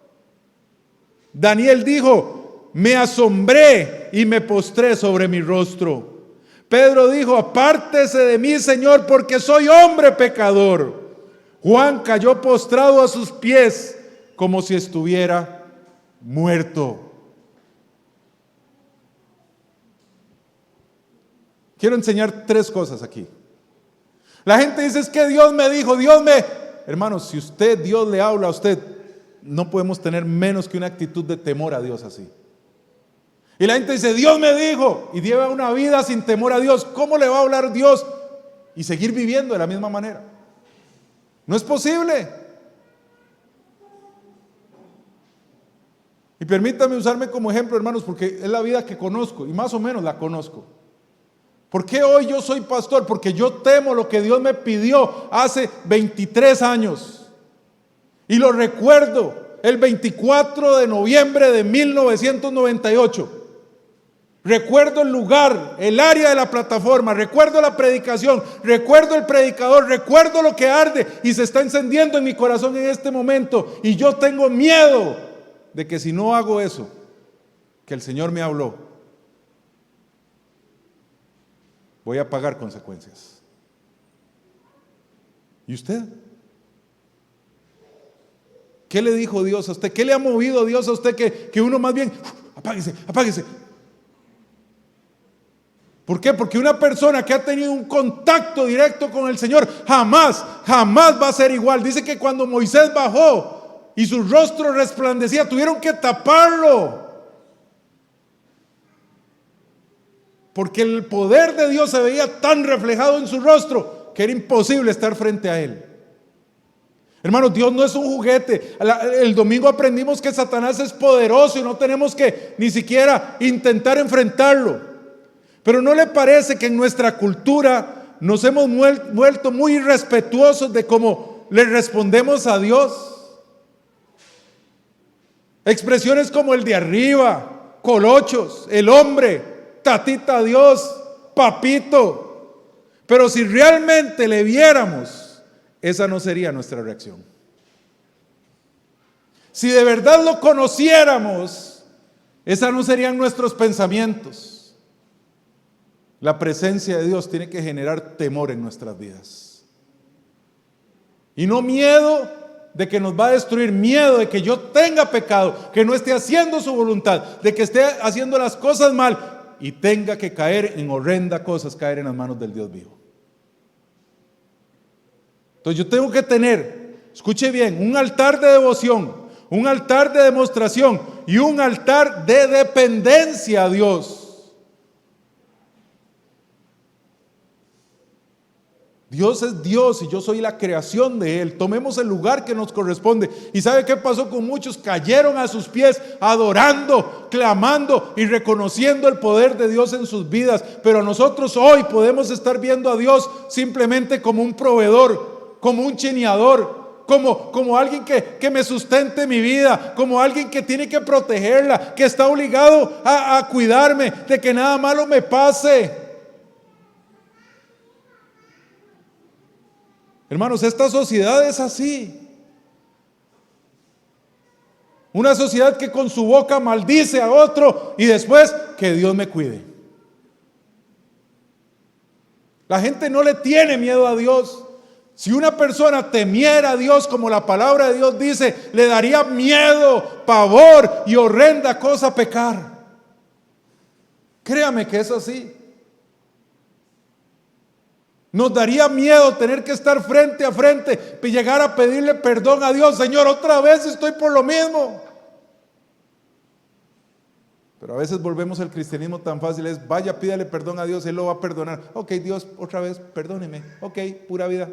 Daniel dijo, me asombré y me postré sobre mi rostro. Pedro dijo: apártese de mí, Señor, porque soy hombre pecador. Juan cayó postrado a sus pies como si estuviera muerto. Quiero enseñar 3 cosas aquí. La gente dice: es que Dios me dijo, Hermanos, si Dios le habla a usted, no podemos tener menos que una actitud de temor a Dios así. Y la gente dice: Dios me dijo, y lleva una vida sin temor a Dios. ¿Cómo le va a hablar Dios y seguir viviendo de la misma manera? No es posible. Y permítame usarme como ejemplo, hermanos, porque es la vida que conozco y más o menos la conozco. ¿Por qué hoy yo soy pastor? Porque yo temo lo que Dios me pidió hace 23 años. Y lo recuerdo el 24 de noviembre de 1998. Recuerdo el lugar, el área de la plataforma, recuerdo la predicación, recuerdo el predicador, recuerdo lo que arde y se está encendiendo en mi corazón en este momento. Y yo tengo miedo de que si no hago eso, que el Señor me habló, voy a pagar consecuencias. ¿Y usted? ¿Qué le dijo Dios a usted? ¿Qué le ha movido Dios a usted que uno más bien, apáguese? ¿Por qué? Porque una persona que ha tenido un contacto directo con el Señor jamás va a ser igual. Dice que cuando Moisés bajó y su rostro resplandecía, tuvieron que taparlo. Porque el poder de Dios se veía tan reflejado en su rostro que era imposible estar frente a él. Hermanos, Dios no es un juguete. El domingo aprendimos que Satanás es poderoso y no tenemos que ni siquiera intentar enfrentarlo. Pero ¿no le parece que en nuestra cultura nos hemos vuelto muy irrespetuosos de cómo le respondemos a Dios? Expresiones como el de arriba, colochos, el hombre, tatita Dios, papito. Pero si realmente le viéramos, esa no sería nuestra reacción. Si de verdad lo conociéramos, esas no serían nuestros pensamientos. La presencia de Dios tiene que generar temor en nuestras vidas. Y no miedo de que nos va a destruir, miedo de que yo tenga pecado, que no esté haciendo su voluntad, de que esté haciendo las cosas mal y tenga que caer en horrendas cosas, caer en las manos del Dios vivo. Entonces yo tengo que tener, escuche bien, un altar de devoción, un altar de demostración y un altar de dependencia a Dios. Dios es Dios y yo soy la creación de Él. Tomemos el lugar que nos corresponde. ¿Y sabe qué pasó con muchos? Cayeron a sus pies adorando, clamando y reconociendo el poder de Dios en sus vidas. Pero nosotros hoy podemos estar viendo a Dios simplemente como un proveedor, como un chineador, como alguien que me sustente mi vida, como alguien que tiene que protegerla, que está obligado a cuidarme de que nada malo me pase. Hermanos, esta sociedad es así. Una sociedad que con su boca maldice a otro y después que Dios me cuide. La gente no le tiene miedo a Dios. Si una persona temiera a Dios como la palabra de Dios dice, le daría miedo, pavor y horrenda cosa pecar. Créame que es así. Nos daría miedo tener que estar frente a frente y llegar a pedirle perdón a Dios. Señor, otra vez estoy por lo mismo. Pero a veces volvemos al cristianismo tan fácil, es vaya, pídale perdón a Dios, Él lo va a perdonar. Ok, Dios, otra vez, perdóneme. Ok, pura vida.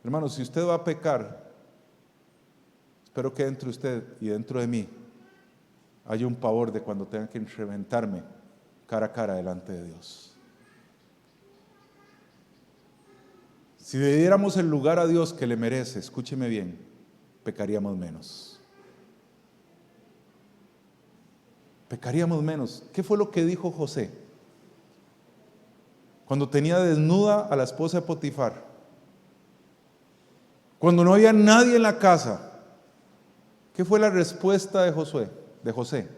Hermanos, si usted va a pecar, espero que dentro de usted y dentro de mí haya un pavor de cuando tenga que reventarme cara a cara delante de Dios. Si le diéramos el lugar a Dios que le merece, escúcheme bien, pecaríamos menos. Pecaríamos menos. ¿Qué fue lo que dijo José cuando tenía desnuda a la esposa de Potifar? Cuando no había nadie en la casa, ¿qué fue la respuesta de José?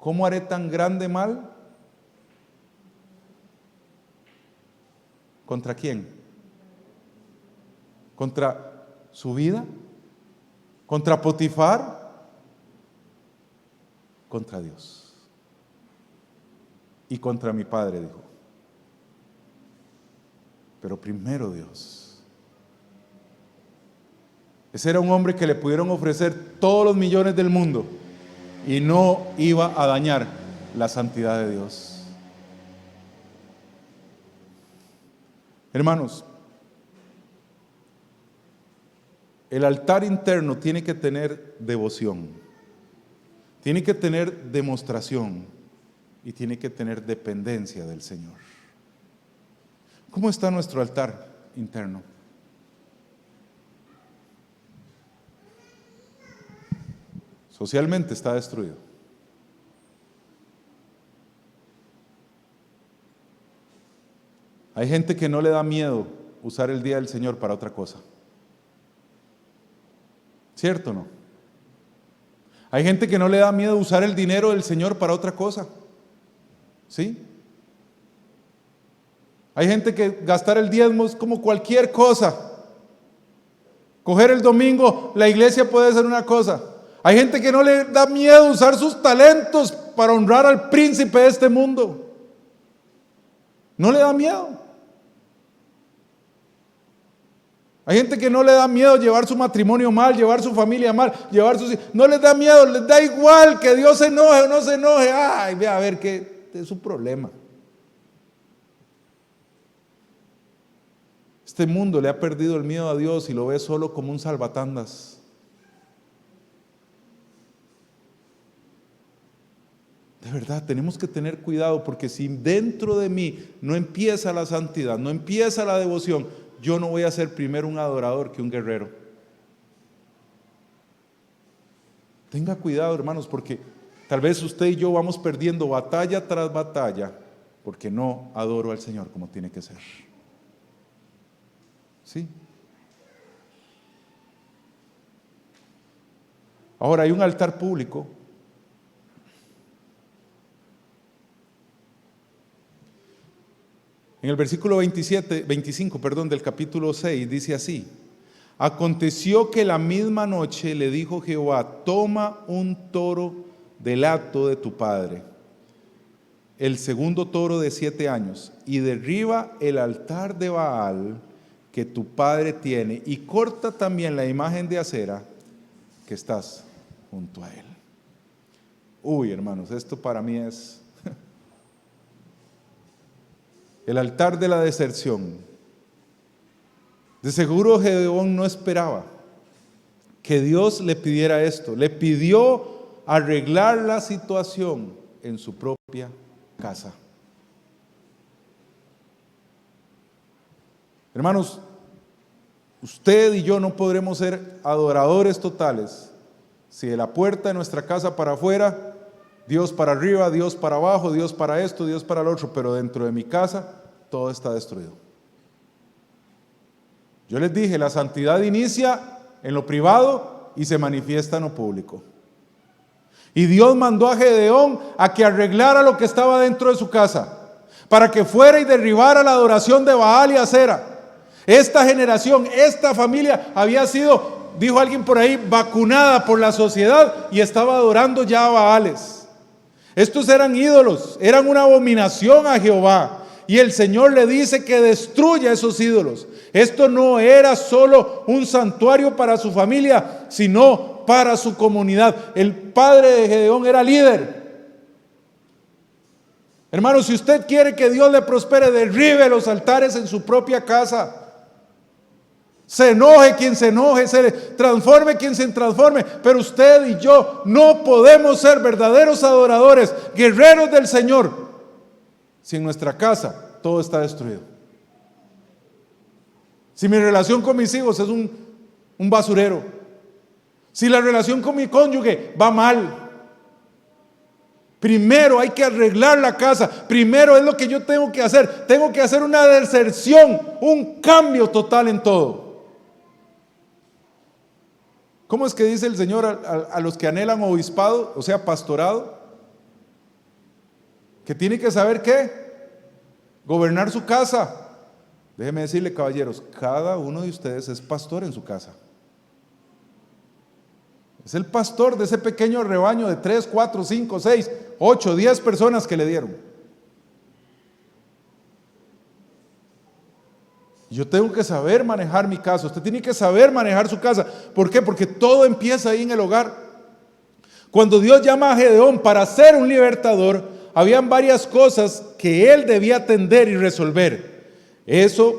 ¿cómo haré tan grande mal? ¿Contra quién? ¿Contra su vida? ¿Contra Potifar? Contra Dios. Y contra mi padre, dijo. Pero primero Dios. Ese era un hombre que le pudieron ofrecer todos los millones del mundo y no iba a dañar la santidad de Dios. Hermanos, el altar interno tiene que tener devoción, tiene que tener demostración y tiene que tener dependencia del Señor. ¿Cómo está nuestro altar interno? Socialmente está destruido. Hay gente que no le da miedo usar el día del Señor para otra cosa. ¿Cierto o no? Hay gente que no le da miedo usar el dinero del Señor para otra cosa. ¿Sí? Hay gente que gastar el diezmo es como cualquier cosa. Coger el domingo, la iglesia puede ser una cosa. Hay gente que no le da miedo usar sus talentos para honrar al príncipe de este mundo. No le da miedo. Hay gente que no le da miedo llevar su matrimonio mal, llevar su familia mal, llevar sus hijos. No les da miedo, les da igual que Dios se enoje o no se enoje. Ay, ve a ver qué es su problema. Este mundo le ha perdido el miedo a Dios y lo ve solo como un salvatandas. De verdad, tenemos que tener cuidado porque si dentro de mí no empieza la santidad, no empieza la devoción, yo no voy a ser primero un adorador que un guerrero. Tenga cuidado, hermanos, porque tal vez usted y yo vamos perdiendo batalla tras batalla porque no adoro al Señor como tiene que ser. ¿Sí? Ahora hay un altar público. En el versículo 25 del capítulo 6 dice así: aconteció que la misma noche le dijo Jehová: toma un toro del hato de tu padre, el segundo toro de 7 años, y derriba el altar de Baal que tu padre tiene, y corta también la imagen de acera que estás junto a él. Uy, hermanos, esto para mí es el altar de la deserción. De seguro Gedeón no esperaba que Dios le pidiera esto. Le pidió arreglar la situación en su propia casa. Hermanos, usted y yo no podremos ser adoradores totales si de la puerta de nuestra casa para afuera, Dios para arriba, Dios para abajo, Dios para esto, Dios para el otro, pero dentro de mi casa todo está destruido. Yo les dije, la santidad inicia en lo privado y se manifiesta en lo público. Y Dios mandó a Gedeón a que arreglara lo que estaba dentro de su casa, para que fuera y derribara la adoración de Baal y Acera. Esta generación, esta familia había sido, dijo alguien por ahí, vacunada por la sociedad y estaba adorando ya a Baales. Estos eran ídolos, eran una abominación a Jehová. Y el Señor le dice que destruya esos ídolos. Esto no era solo un santuario para su familia, sino para su comunidad. El padre de Gedeón era líder. Hermano, si usted quiere que Dios le prospere, derribe los altares en su propia casa. Se enoje quien se enoje, se transforme quien se transforme, pero usted y yo no podemos ser verdaderos adoradores, guerreros del Señor, si en nuestra casa todo está destruido. Si mi relación con mis hijos es un basurero, si la relación con mi cónyuge va mal, primero hay que arreglar la casa. Primero es lo que yo tengo que hacer. Tengo que hacer una deserción, un cambio total en todo. ¿Cómo es que dice el Señor a los que anhelan obispado, o sea, pastorado? que tiene que saber ¿qué? Gobernar su casa. Déjeme decirle, caballeros, cada uno de ustedes es pastor en su casa. Es el pastor de ese pequeño rebaño de 3, 4, 5, 6, 8, 10 personas que le dieron. Yo tengo que saber manejar mi casa. Usted tiene que saber manejar su casa. ¿Por qué? Porque todo empieza ahí en el hogar. Cuando Dios llama a Gedeón para ser un libertador, habían varias cosas que él debía atender y resolver. Eso,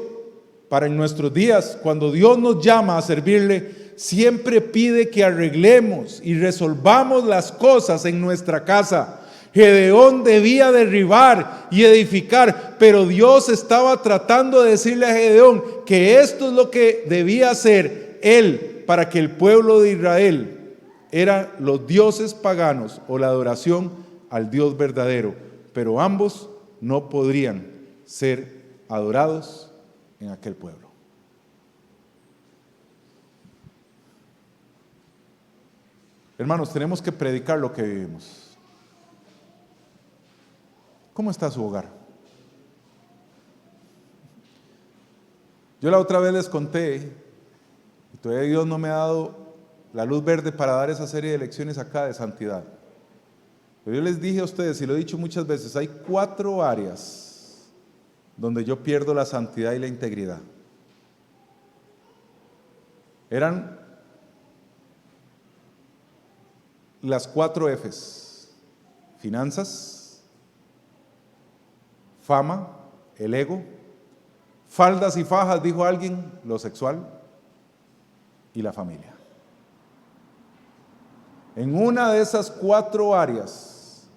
para en nuestros días, cuando Dios nos llama a servirle, siempre pide que arreglemos y resolvamos las cosas en nuestra casa. Gedeón debía derribar y edificar, pero Dios estaba tratando de decirle a Gedeón que esto es lo que debía hacer él para que el pueblo de Israel eran los dioses paganos o la adoración al Dios verdadero, pero ambos no podrían ser adorados en aquel pueblo. Hermanos, tenemos que predicar lo que vivimos. ¿Cómo está su hogar? Yo la otra vez les conté, y todavía Dios no me ha dado la luz verde para dar esa serie de lecciones acá de santidad. Pero yo les dije a ustedes, y lo he dicho muchas veces, hay 4 áreas donde yo pierdo la santidad y la integridad. Eran las 4 Fs: finanzas, fama, el ego, faldas y fajas, dijo alguien, lo sexual, y la familia. En una de esas 4 áreas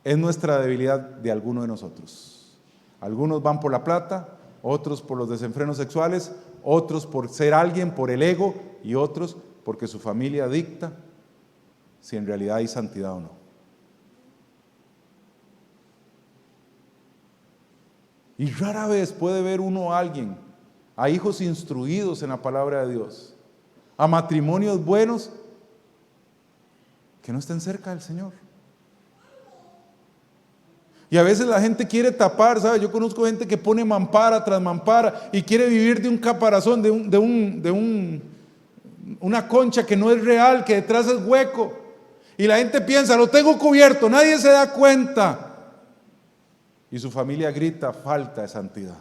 es nuestra debilidad de alguno de nosotros. Algunos van por la plata, otros por los desenfrenos sexuales, otros por ser alguien, por el ego, y otros porque su familia dicta si en realidad hay santidad o no. Y rara vez puede ver uno a alguien, a hijos instruidos en la palabra de Dios, a matrimonios buenos, que no estén cerca del Señor. Y a veces la gente quiere tapar, ¿sabe? Yo conozco gente que pone mampara tras mampara y quiere vivir de un caparazón, una concha que no es real, que detrás es hueco. Y la gente piensa, lo tengo cubierto, nadie se da cuenta. Y su familia grita, falta de santidad.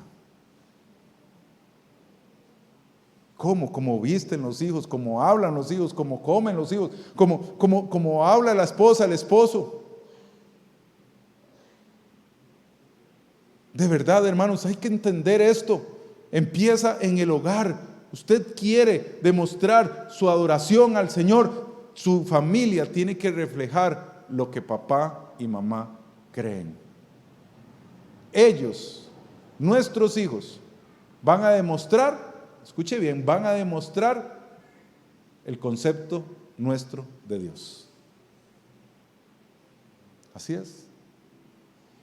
¿Cómo? Como visten los hijos, como hablan los hijos, como comen los hijos, como habla la esposa, el esposo. De verdad, hermanos, hay que entender esto. Empieza en el hogar. Usted quiere demostrar su adoración al Señor. Su familia tiene que reflejar lo que papá y mamá creen. Ellos, nuestros hijos, van a demostrar, escuche bien, van a demostrar el concepto nuestro de Dios. Así es.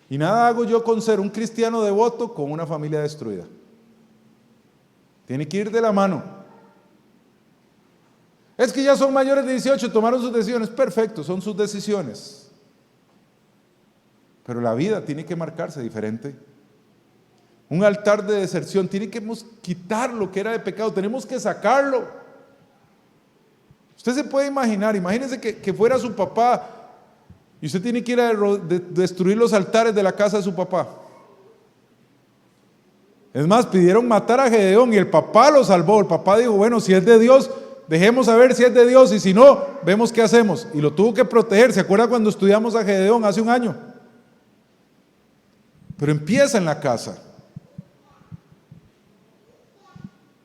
Y nada hago yo con ser un cristiano devoto con una familia destruida. Tiene que ir de la mano. Es que ya son mayores de 18, tomaron sus decisiones. Perfecto, son sus decisiones. Pero la vida tiene que marcarse diferente. Un altar de deserción, tiene que quitar lo que era de pecado, tenemos que sacarlo. Usted se puede imaginar, imagínese que fuera su papá y usted tiene que ir a destruir los altares de la casa de su papá. Es más, pidieron matar a Gedeón y el papá lo salvó. El papá dijo, bueno, si es de Dios, dejemos a ver si es de Dios, y si no, vemos qué hacemos. Y lo tuvo que proteger. ¿Se acuerda cuando estudiamos a Gedeón hace un año? Pero empieza en la casa.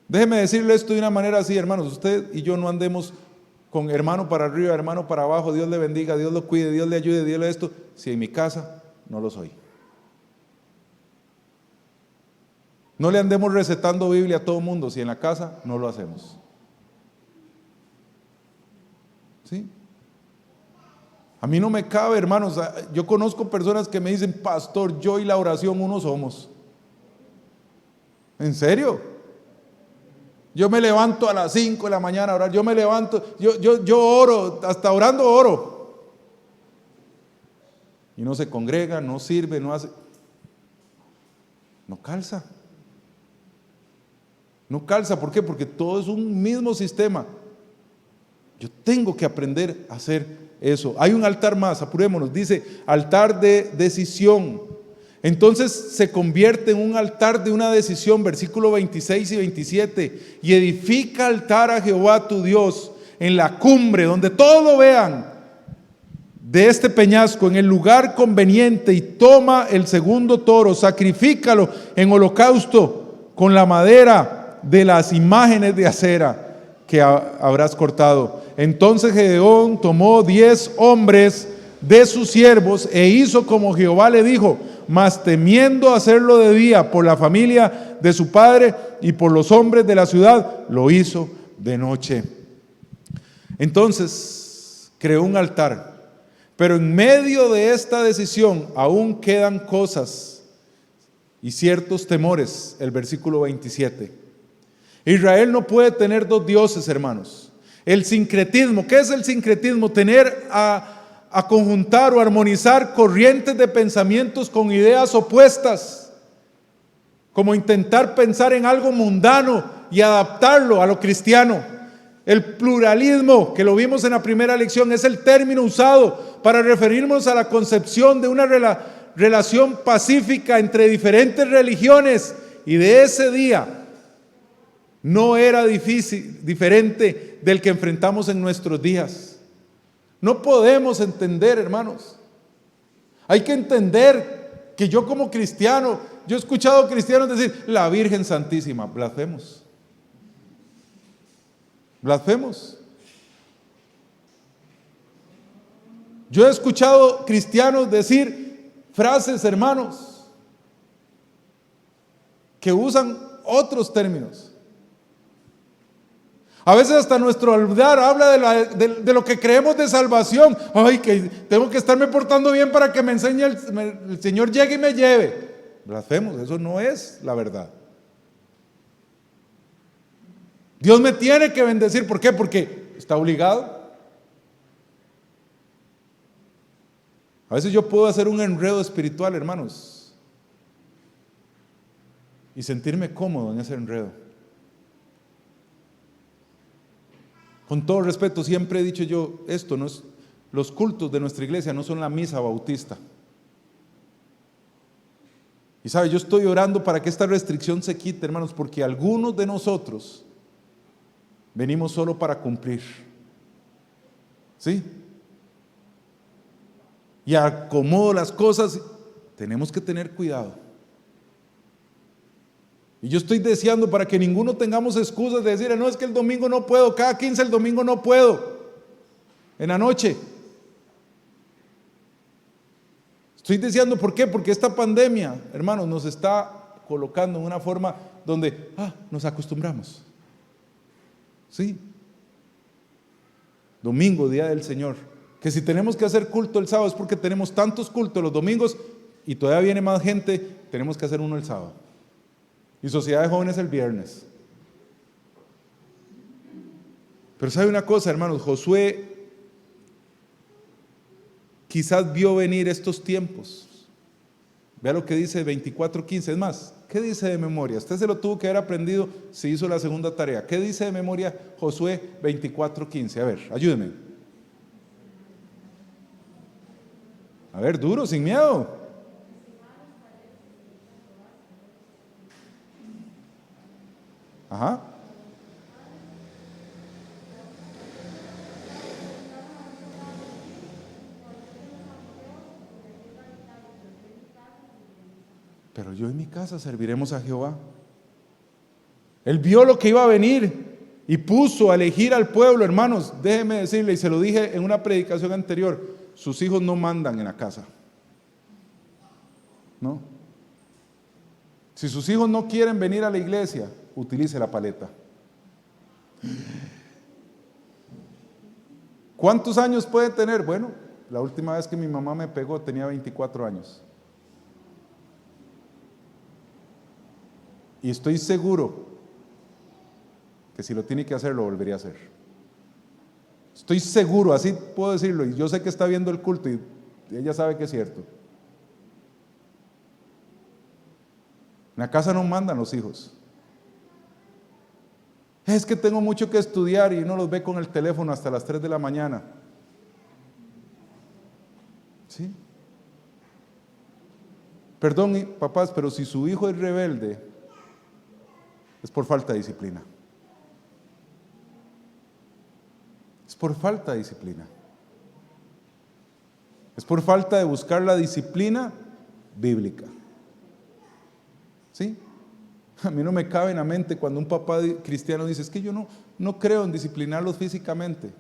Déjeme decirle esto de una manera así, hermanos. Usted y yo no andemos con hermano para arriba, hermano para abajo. Dios le bendiga, Dios lo cuide, Dios le ayude, Dios le esto. Si en mi casa no lo soy. No le andemos recetando Biblia a todo mundo si en la casa no lo hacemos. ¿Sí? A mí no me cabe, hermanos. Yo conozco personas que me dicen, pastor, yo y la oración uno somos. ¿En serio? Yo me levanto a las 5 de la mañana a orar. Yo me levanto, yo oro, hasta orando oro. y no se congrega, no sirve, no hace. No calza. No calza, ¿por qué? Porque todo es un mismo sistema. Yo tengo que aprender a hacer eso. Hay un altar más, apurémonos, dice altar de decisión. Entonces se convierte en un altar de una decisión, versículo 26 y 27. Y edifica altar a Jehová tu Dios en la cumbre, donde todos lo vean, de este peñasco, en el lugar conveniente, y toma el segundo toro, sacrifícalo en holocausto con la madera de las imágenes de acera que habrás cortado. Entonces Gedeón tomó 10 hombres de sus siervos e hizo como Jehová le dijo, mas temiendo hacerlo de día por la familia de su padre y por los hombres de la ciudad, lo hizo de noche. Entonces creó un altar, pero en medio de esta decisión aún quedan cosas y ciertos temores. El versículo 27. Israel no puede tener dos dioses, hermanos. El sincretismo, ¿qué es el sincretismo? Tener a conjuntar o armonizar corrientes de pensamientos con ideas opuestas, como intentar pensar en algo mundano y adaptarlo a lo cristiano. El pluralismo, que lo vimos en la primera lección, es el término usado para referirnos a la concepción de una relación pacífica entre diferentes religiones, y de ese día no era diferente del que enfrentamos en nuestros días. No podemos entender, hermanos. Hay que entender que yo como cristiano, yo he escuchado cristianos decir, la Virgen Santísima, blasfemos. Blasfemos. Yo he escuchado cristianos decir frases, hermanos, que usan otros términos. A veces hasta nuestro hablar habla de lo que creemos de salvación. Ay, que tengo que estarme portando bien para que me enseñe el Señor llegue y me lleve. Blasfemos, eso no es la verdad. Dios me tiene que bendecir, ¿por qué? Porque está obligado. A veces yo puedo hacer un enredo espiritual, hermanos, y sentirme cómodo en ese enredo. Con todo respeto, siempre he dicho yo, esto no es, los cultos de nuestra iglesia no son la misa bautista. Y sabe, yo estoy orando para que esta restricción se quite, hermanos, porque algunos de nosotros venimos solo para cumplir. ¿Sí? Y acomodo las cosas, tenemos que tener cuidado. Y yo estoy deseando para que ninguno tengamos excusas de decir, no, es que el domingo no puedo, cada 15 el domingo no puedo, en la noche. Estoy deseando, ¿por qué? Porque esta pandemia, hermanos, nos está colocando en una forma donde nos acostumbramos. Sí. Domingo, día del Señor. Que si tenemos que hacer culto el sábado es porque tenemos tantos cultos los domingos y todavía viene más gente, tenemos que hacer uno el sábado. Y sociedad de jóvenes el viernes. Pero sabe una cosa, hermanos, Josué quizás vio venir estos tiempos. Vea lo que dice 24:15. Es más, ¿qué dice de memoria? Usted se lo tuvo que haber aprendido si hizo la segunda tarea. ¿Qué dice de memoria Josué 24:15? A ver, ayúdeme. A ver, duro, sin miedo. Ajá. Pero yo en mi casa serviremos a Jehová. Él vio lo que iba a venir y puso a elegir al pueblo, hermanos. Déjeme decirle, y se lo dije en una predicación anterior, sus hijos no mandan en la casa. ¿No? Si sus hijos no quieren venir a la iglesia, utilice la paleta. ¿Cuántos años puede tener? Bueno, la última vez que mi mamá me pegó tenía 24 años. Y estoy seguro que si lo tiene que hacer, lo volvería a hacer. Estoy seguro, así puedo decirlo, y yo sé que está viendo el culto y ella sabe que es cierto. En la casa no mandan los hijos. Es que tengo mucho que estudiar y uno los ve con el teléfono hasta las 3 de la mañana. ¿Sí? Perdón, papás, pero si su hijo es rebelde, es por falta de disciplina. Es por falta de disciplina. Es por falta de buscar la disciplina bíblica. ¿Sí? A mí no me cabe en la mente cuando un papá cristiano dice, es que yo no creo en disciplinarlos físicamente.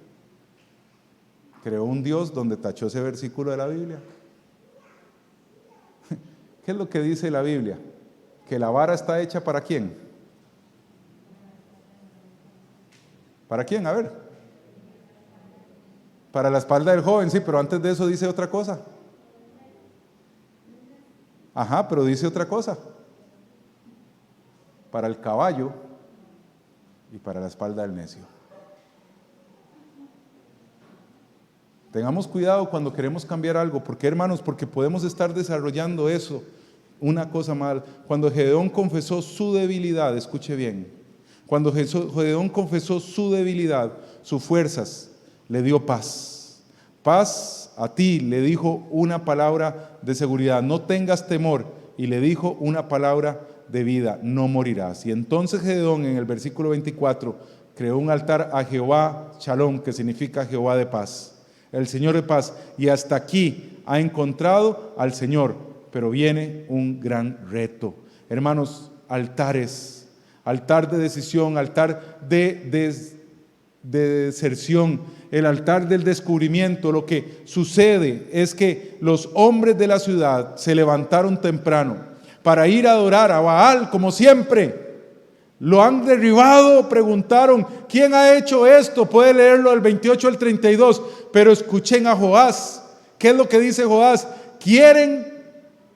Creó un Dios donde tachó ese versículo de la Biblia. ¿Qué es lo que dice la Biblia? Que la vara está hecha ¿para quién? ¿Para quién? A ver. Para la espalda del joven, sí, pero antes de eso dice otra cosa. Ajá, pero dice otra cosa. Para el caballo y para la espalda del necio. Tengamos cuidado cuando queremos cambiar algo. ¿Por qué, hermanos? Porque podemos estar desarrollando eso, una cosa mal. Cuando Gedeón confesó su debilidad, escuche bien, cuando Gedeón confesó su debilidad, sus fuerzas, le dio paz. Paz a ti, le dijo una palabra de seguridad, no tengas temor, y le dijo una palabra de vida, no morirás. Y entonces Gedeón en el versículo 24 creó un altar a Jehová Shalom, que significa Jehová de paz, el Señor de paz, y hasta aquí ha encontrado al Señor, pero viene un gran reto. Hermanos, altares, altar de decisión, altar de deserción, el altar del descubrimiento. Lo que sucede es que los hombres de la ciudad se levantaron temprano para ir a adorar a Baal como siempre. Lo han derribado, preguntaron, ¿quién ha hecho esto? Puede leerlo del 28 al 32, pero escuchen a Joás. ¿Qué es lo que dice Joás? ¿Quieren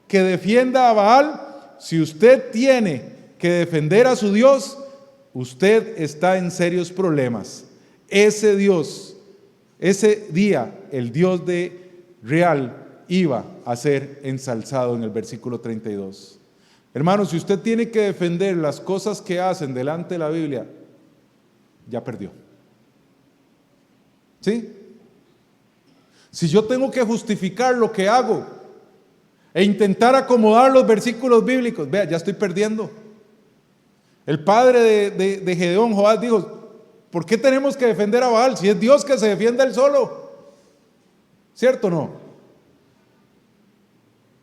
que defienda a Baal? Si usted tiene que defender a su Dios, usted está en serios problemas. Ese Dios, ese día, el Dios de real iba a ser ensalzado en el versículo 32. Hermanos, si usted tiene que defender las cosas que hacen delante de la Biblia, ya perdió. ¿Sí? Si yo tengo que justificar lo que hago e intentar acomodar los versículos bíblicos, vea, ya estoy perdiendo. El padre de Gedeón, Joás, dijo, ¿por qué tenemos que defender a Baal si es Dios que se defiende él solo? ¿Cierto o no?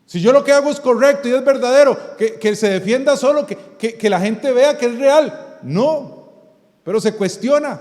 Si yo lo que hago es correcto y es verdadero, que se defienda solo, que la gente vea que es real. No, pero se cuestiona.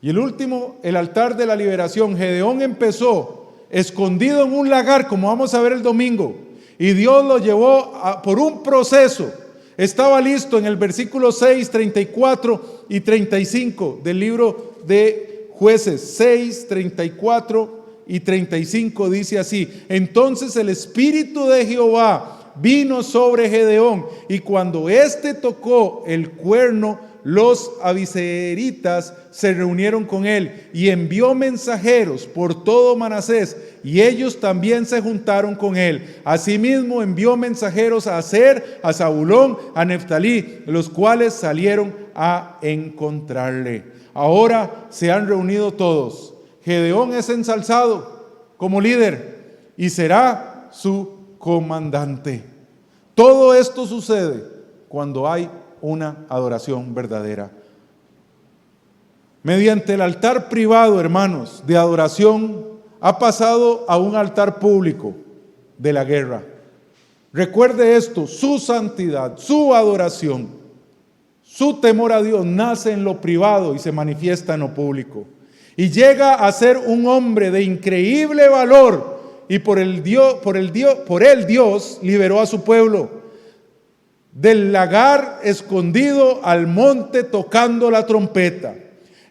Y el último, el altar de la liberación. Gedeón empezó escondido en un lagar, como vamos a ver el domingo, y Dios lo llevó por un proceso. Estaba listo en el versículo 6, 34 y 35 del libro de Jueces. 6, 34 y 35 dice así: entonces el Espíritu de Jehová vino sobre Gedeón, y cuando éste tocó el cuerno, los abiseritas se reunieron con él, y envió mensajeros por todo Manasés, y ellos también se juntaron con él. Asimismo envió mensajeros a Aser, a Zabulón, a Neftalí, los cuales salieron a encontrarle. Ahora se han reunido todos. Gedeón es ensalzado como líder y será su comandante. Todo esto sucede cuando hay una adoración verdadera. Mediante el altar privado, hermanos, de adoración, ha pasado a un altar público de la guerra. Recuerde esto: su santidad, su adoración, su temor a Dios nace en lo privado y se manifiesta en lo público. Y llega a ser un hombre de increíble valor, y por él Dios liberó a su pueblo del lagar escondido al monte tocando la trompeta.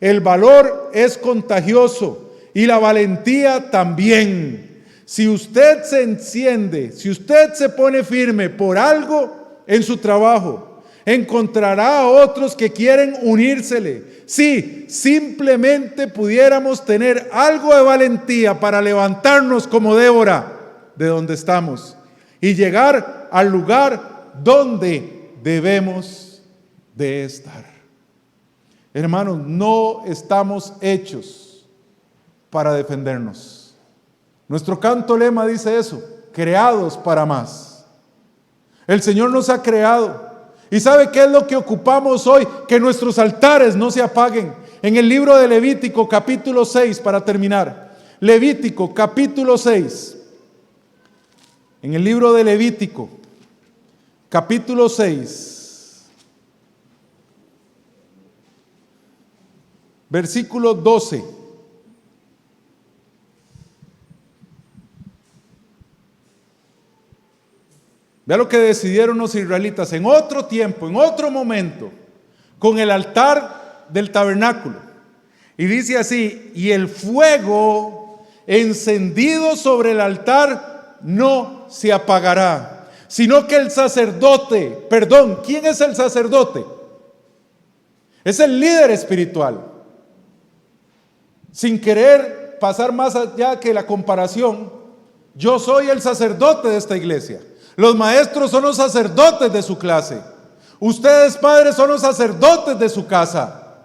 El valor es contagioso y la valentía también. Si usted se enciende, si usted se pone firme por algo en su trabajo, encontrará a otros que quieren unírsele. Si simplemente pudiéramos tener algo de valentía para levantarnos como Débora de donde estamos y llegar al lugar donde debemos de estar. Hermanos, no estamos hechos para defendernos. Nuestro canto lema dice eso: creados para más. El Señor nos ha creado. ¿Y sabe qué es lo que ocupamos hoy? Que nuestros altares no se apaguen. En el libro de Levítico capítulo 6, para terminar, Levítico capítulo 6, en el libro de Levítico capítulo 6, versículo 12. Vea lo que decidieron los israelitas en otro tiempo, en otro momento, con el altar del tabernáculo. Y dice así: y el fuego encendido sobre el altar no se apagará, sino que el sacerdote, ¿quién es el sacerdote? Es el líder espiritual. Sin querer pasar más allá que la comparación, yo soy el sacerdote de esta iglesia. Los maestros son los sacerdotes de su clase. Ustedes, padres, son los sacerdotes de su casa.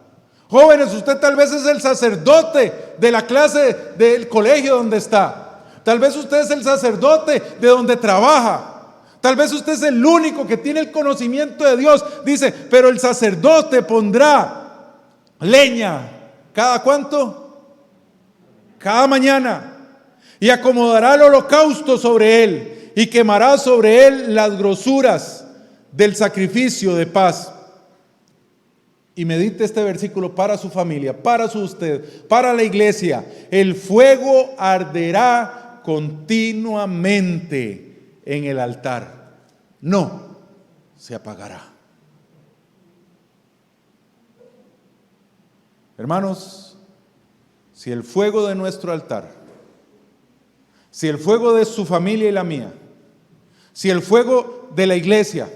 Jóvenes, usted tal vez es el sacerdote de la clase del colegio donde está. Tal vez usted es el sacerdote de donde trabaja. Tal vez usted es el único que tiene el conocimiento de Dios. Dice, pero el sacerdote pondrá leña. ¿Cada cuánto? Cada mañana. Y acomodará el holocausto sobre él. Y quemará sobre él las grosuras del sacrificio de paz. Y medite este versículo para su familia, para usted, para la iglesia. El fuego arderá continuamente en el altar. No se apagará. Hermanos, si el fuego de nuestro altar, si el fuego de su familia y la mía, si el fuego de la iglesia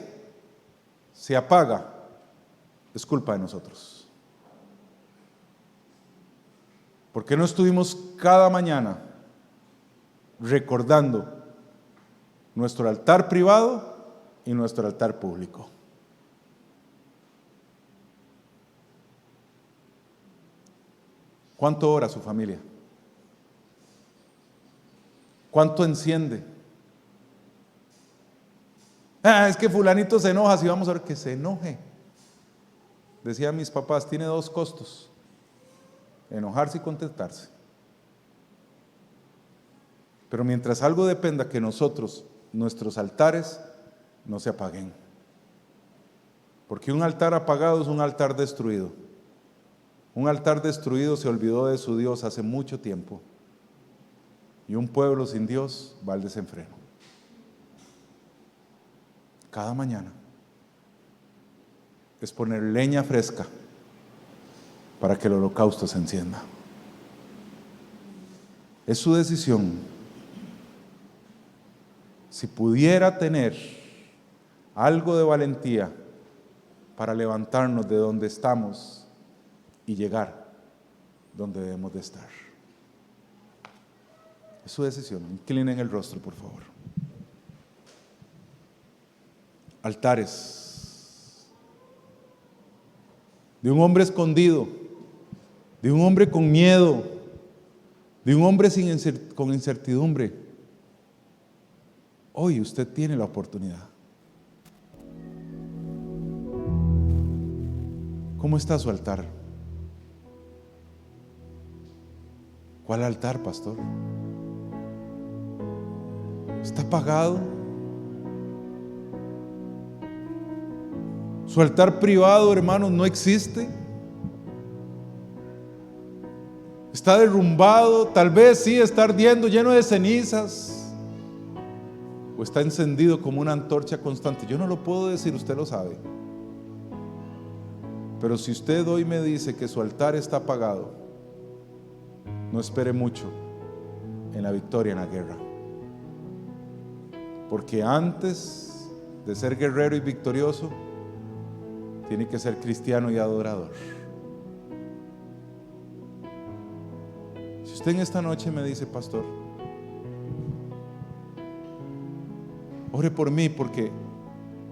se apaga, es culpa de nosotros. ¿Por qué no estuvimos cada mañana recordando nuestro altar privado y nuestro altar público? ¿Cuánto ora su familia? ¿Cuánto enciende? Es que fulanito se enoja, si vamos a ver que se enoje. Decían mis papás, tiene dos costos: enojarse y contentarse. Pero mientras algo dependa, que nosotros, nuestros altares, no se apaguen. Porque un altar apagado es un altar destruido. Un altar destruido se olvidó de su Dios hace mucho tiempo. Y un pueblo sin Dios va al desenfreno. Cada mañana es poner leña fresca para que el holocausto se encienda. Es su decisión. Si pudiera tener algo de valentía para levantarnos de donde estamos y llegar donde debemos de estar. Es su decisión. Inclinen el rostro, por favor. Altares de un hombre escondido, de un hombre con miedo, de un hombre con incertidumbre. Hoy usted tiene la oportunidad. ¿Cómo está su altar? ¿Cuál altar, pastor? ¿Está apagado? Su altar privado, hermanos, no existe. Está derrumbado, tal vez sí está ardiendo, lleno de cenizas, o está encendido como una antorcha constante. Yo no lo puedo decir, usted lo sabe. Pero si usted hoy me dice que su altar está apagado, no espere mucho en la victoria en la guerra. Porque antes de ser guerrero y victorioso, tiene que ser cristiano y adorador. Si usted en esta noche me dice: pastor, ore por mí porque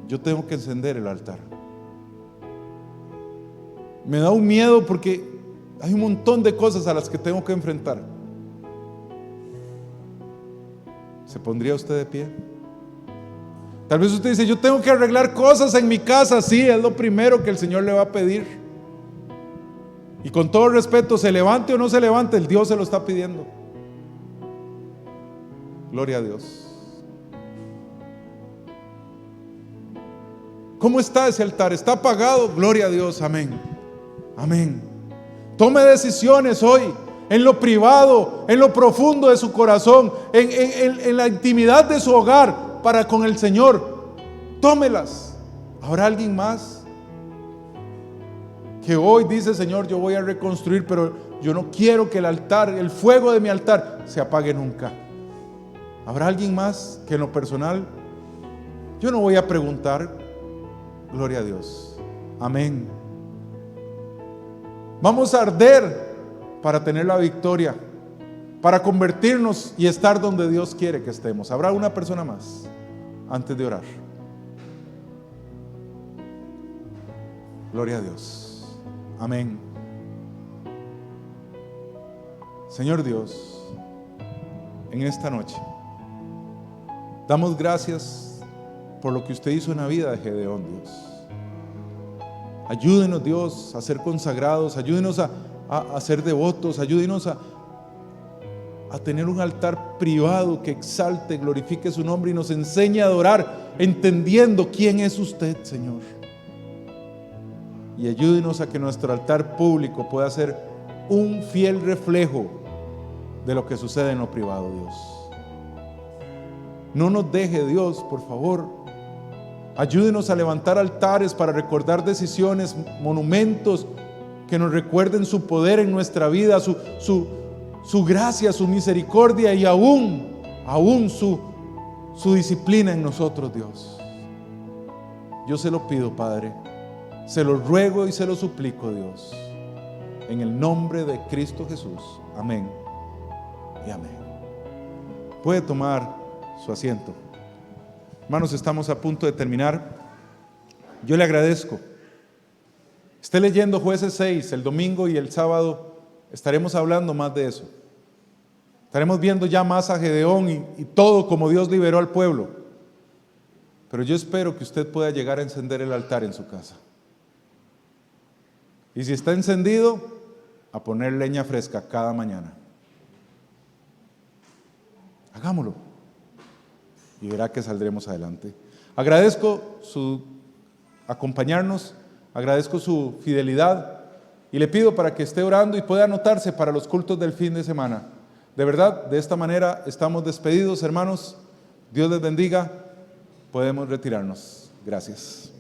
yo tengo que encender el altar. Me da un miedo porque hay un montón de cosas a las que tengo que enfrentar. ¿Se pondría usted de pie? Tal vez usted dice: yo tengo que arreglar cosas en mi casa. Sí, es lo primero que el Señor le va a pedir. Y con todo respeto, se levante o no se levante, el Dios se lo está pidiendo. Gloria a Dios. ¿Cómo está ese altar? ¿Está apagado? Gloria a Dios, amén. Amén. Tome decisiones hoy, en lo privado, en lo profundo de su corazón, en la intimidad de su hogar, para con el Señor. Tómelas. ¿Habrá alguien más que hoy dice: Señor, yo voy a reconstruir, pero yo no quiero que el altar, el fuego de mi altar, se apague nunca? ¿Habrá alguien más que en lo personal? Yo no voy a preguntar. Gloria a Dios. Amén. Vamos a arder para tener la victoria, para convertirnos y estar donde Dios quiere que estemos. ¿Habrá una persona más antes de orar? Gloria a Dios. Amén. Señor Dios, en esta noche damos gracias por lo que usted hizo en la vida de Gedeón, Dios. Ayúdenos, Dios, a ser consagrados, ayúdenos a ser devotos, ayúdenos a tener un altar privado que exalte, glorifique su nombre y nos enseñe a adorar, entendiendo quién es usted, Señor. Y ayúdenos a que nuestro altar público pueda ser un fiel reflejo de lo que sucede en lo privado, Dios. No nos deje, Dios, por favor. Ayúdenos a levantar altares para recordar decisiones, monumentos que nos recuerden su poder en nuestra vida, su gracia, su misericordia y aún su disciplina en nosotros, Dios. Yo se lo pido, Padre, se lo ruego y se lo suplico, Dios, en el nombre de Cristo Jesús. Amén y amén. Puede tomar su asiento. Hermanos, estamos a punto de terminar. Yo le agradezco. Esté leyendo Jueces 6 el domingo y el sábado. Estaremos hablando más de eso. Estaremos viendo ya más a Gedeón y todo como Dios liberó al pueblo. Pero yo espero que usted pueda llegar a encender el altar en su casa. Y si está encendido, a poner leña fresca cada mañana. Hagámoslo. Y verá que saldremos adelante. Agradezco su acompañarnos, agradezco su fidelidad y le pido para que esté orando y pueda anotarse para los cultos del fin de semana. De verdad, de esta manera estamos despedidos, hermanos. Dios les bendiga. Podemos retirarnos. Gracias.